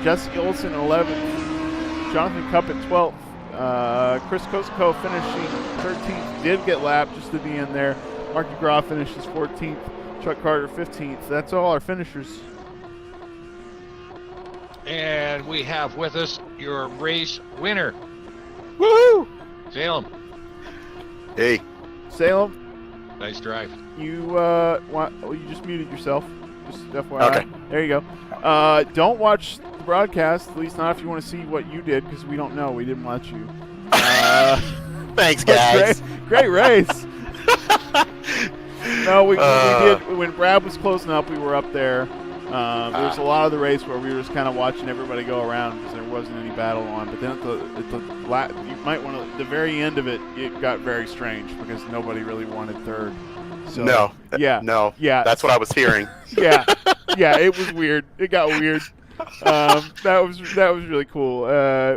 Jesse Olsen 11th. Jonathan Cuppet 12th. Chris Kosako finishing 13th. Did get lapped just at the end there. Mark DeGraw finishes 14th. Chuck Carter 15th. That's all our finishers. And we have with us your race winner. Woohoo! Salem. Hey. Salem. Nice drive. You you just muted yourself. Just FYI. Okay. There you go. Don't watch the broadcast, at least not if you want to see what you did, because we don't know. We didn't watch you. Thanks, guys. Great race. No, we did. When Brad was closing up, we were up there. There was a lot of the race where we were just kind of watching everybody go around because there wasn't any battle on. But then at the very end of it, it got very strange because nobody really wanted third. So, No. Yeah. That's what I was hearing. Yeah, it was weird. It got weird. That was really cool.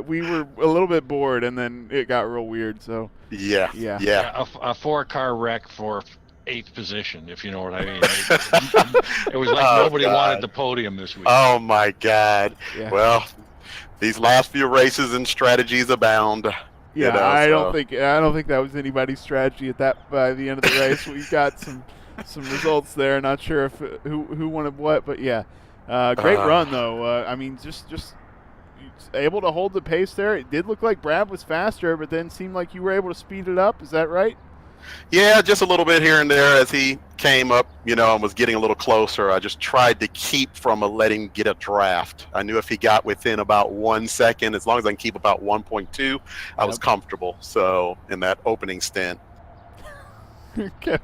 We were a little bit bored, and then it got real weird. So Yeah. A 4-car wreck for 8th position, if you know what I mean. It was like nobody wanted the podium this week. Oh my God. Yeah. Well, these last few races and strategies abound. Yeah, I don't think that was anybody's strategy by the end of the race. We got some results there. Not sure if who wanted what, but yeah, great run though. I mean, just able to hold the pace there. It did look like Brad was faster, but then seemed like you were able to speed it up. Is that right? Yeah, just a little bit here and there as he came up, and was getting a little closer. I just tried to keep from letting him get a draft. I knew if he got within about 1 second, as long as I can keep about 1.2, I was comfortable. So in that opening stint. Okay.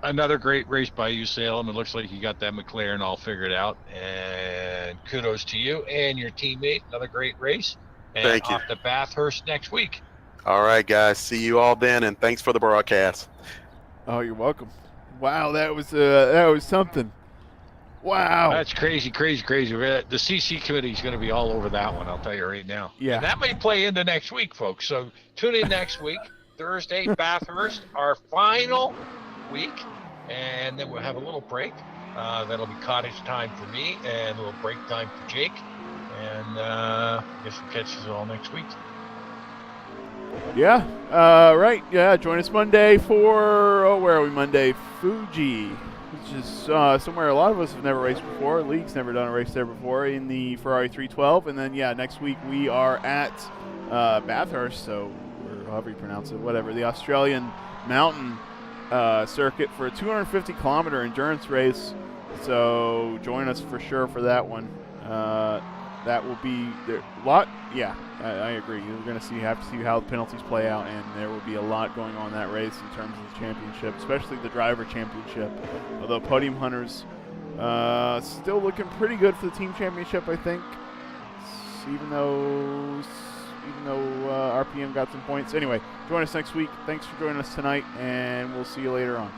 Another great race by you, Salem. It looks like you got that McLaren all figured out. And kudos to you and your teammate. Another great race. And Thank you. off to Bathurst next week. All right, guys. See you all then, and thanks for the broadcast. Oh, you're welcome. Wow, that was something. Wow. That's crazy. The CC committee is going to be all over that one, I'll tell you right now. Yeah. And that may play into next week, folks. So tune in next week, Thursday, Bathurst, our final week. And then we'll have a little break. That'll be cottage time for me and a little break time for Jake. And I guess we'll catch you all next week. Yeah. Right. Yeah. Join us Monday for where are we Monday? Fuji, which is somewhere a lot of us have never raced before. League's never done a race there before in the Ferrari 312. And then next week we are at Bathurst, or however you pronounce it, whatever, the Australian mountain circuit for a 250-kilometer endurance race. So join us for sure for that one. That will be a lot. Yeah, I agree. You're going to have to see how the penalties play out, and there will be a lot going on in that race in terms of the championship, especially the driver championship. Although Podium Hunters still looking pretty good for the team championship, I think, even though RPM got some points. Anyway, join us next week. Thanks for joining us tonight, and we'll see you later on.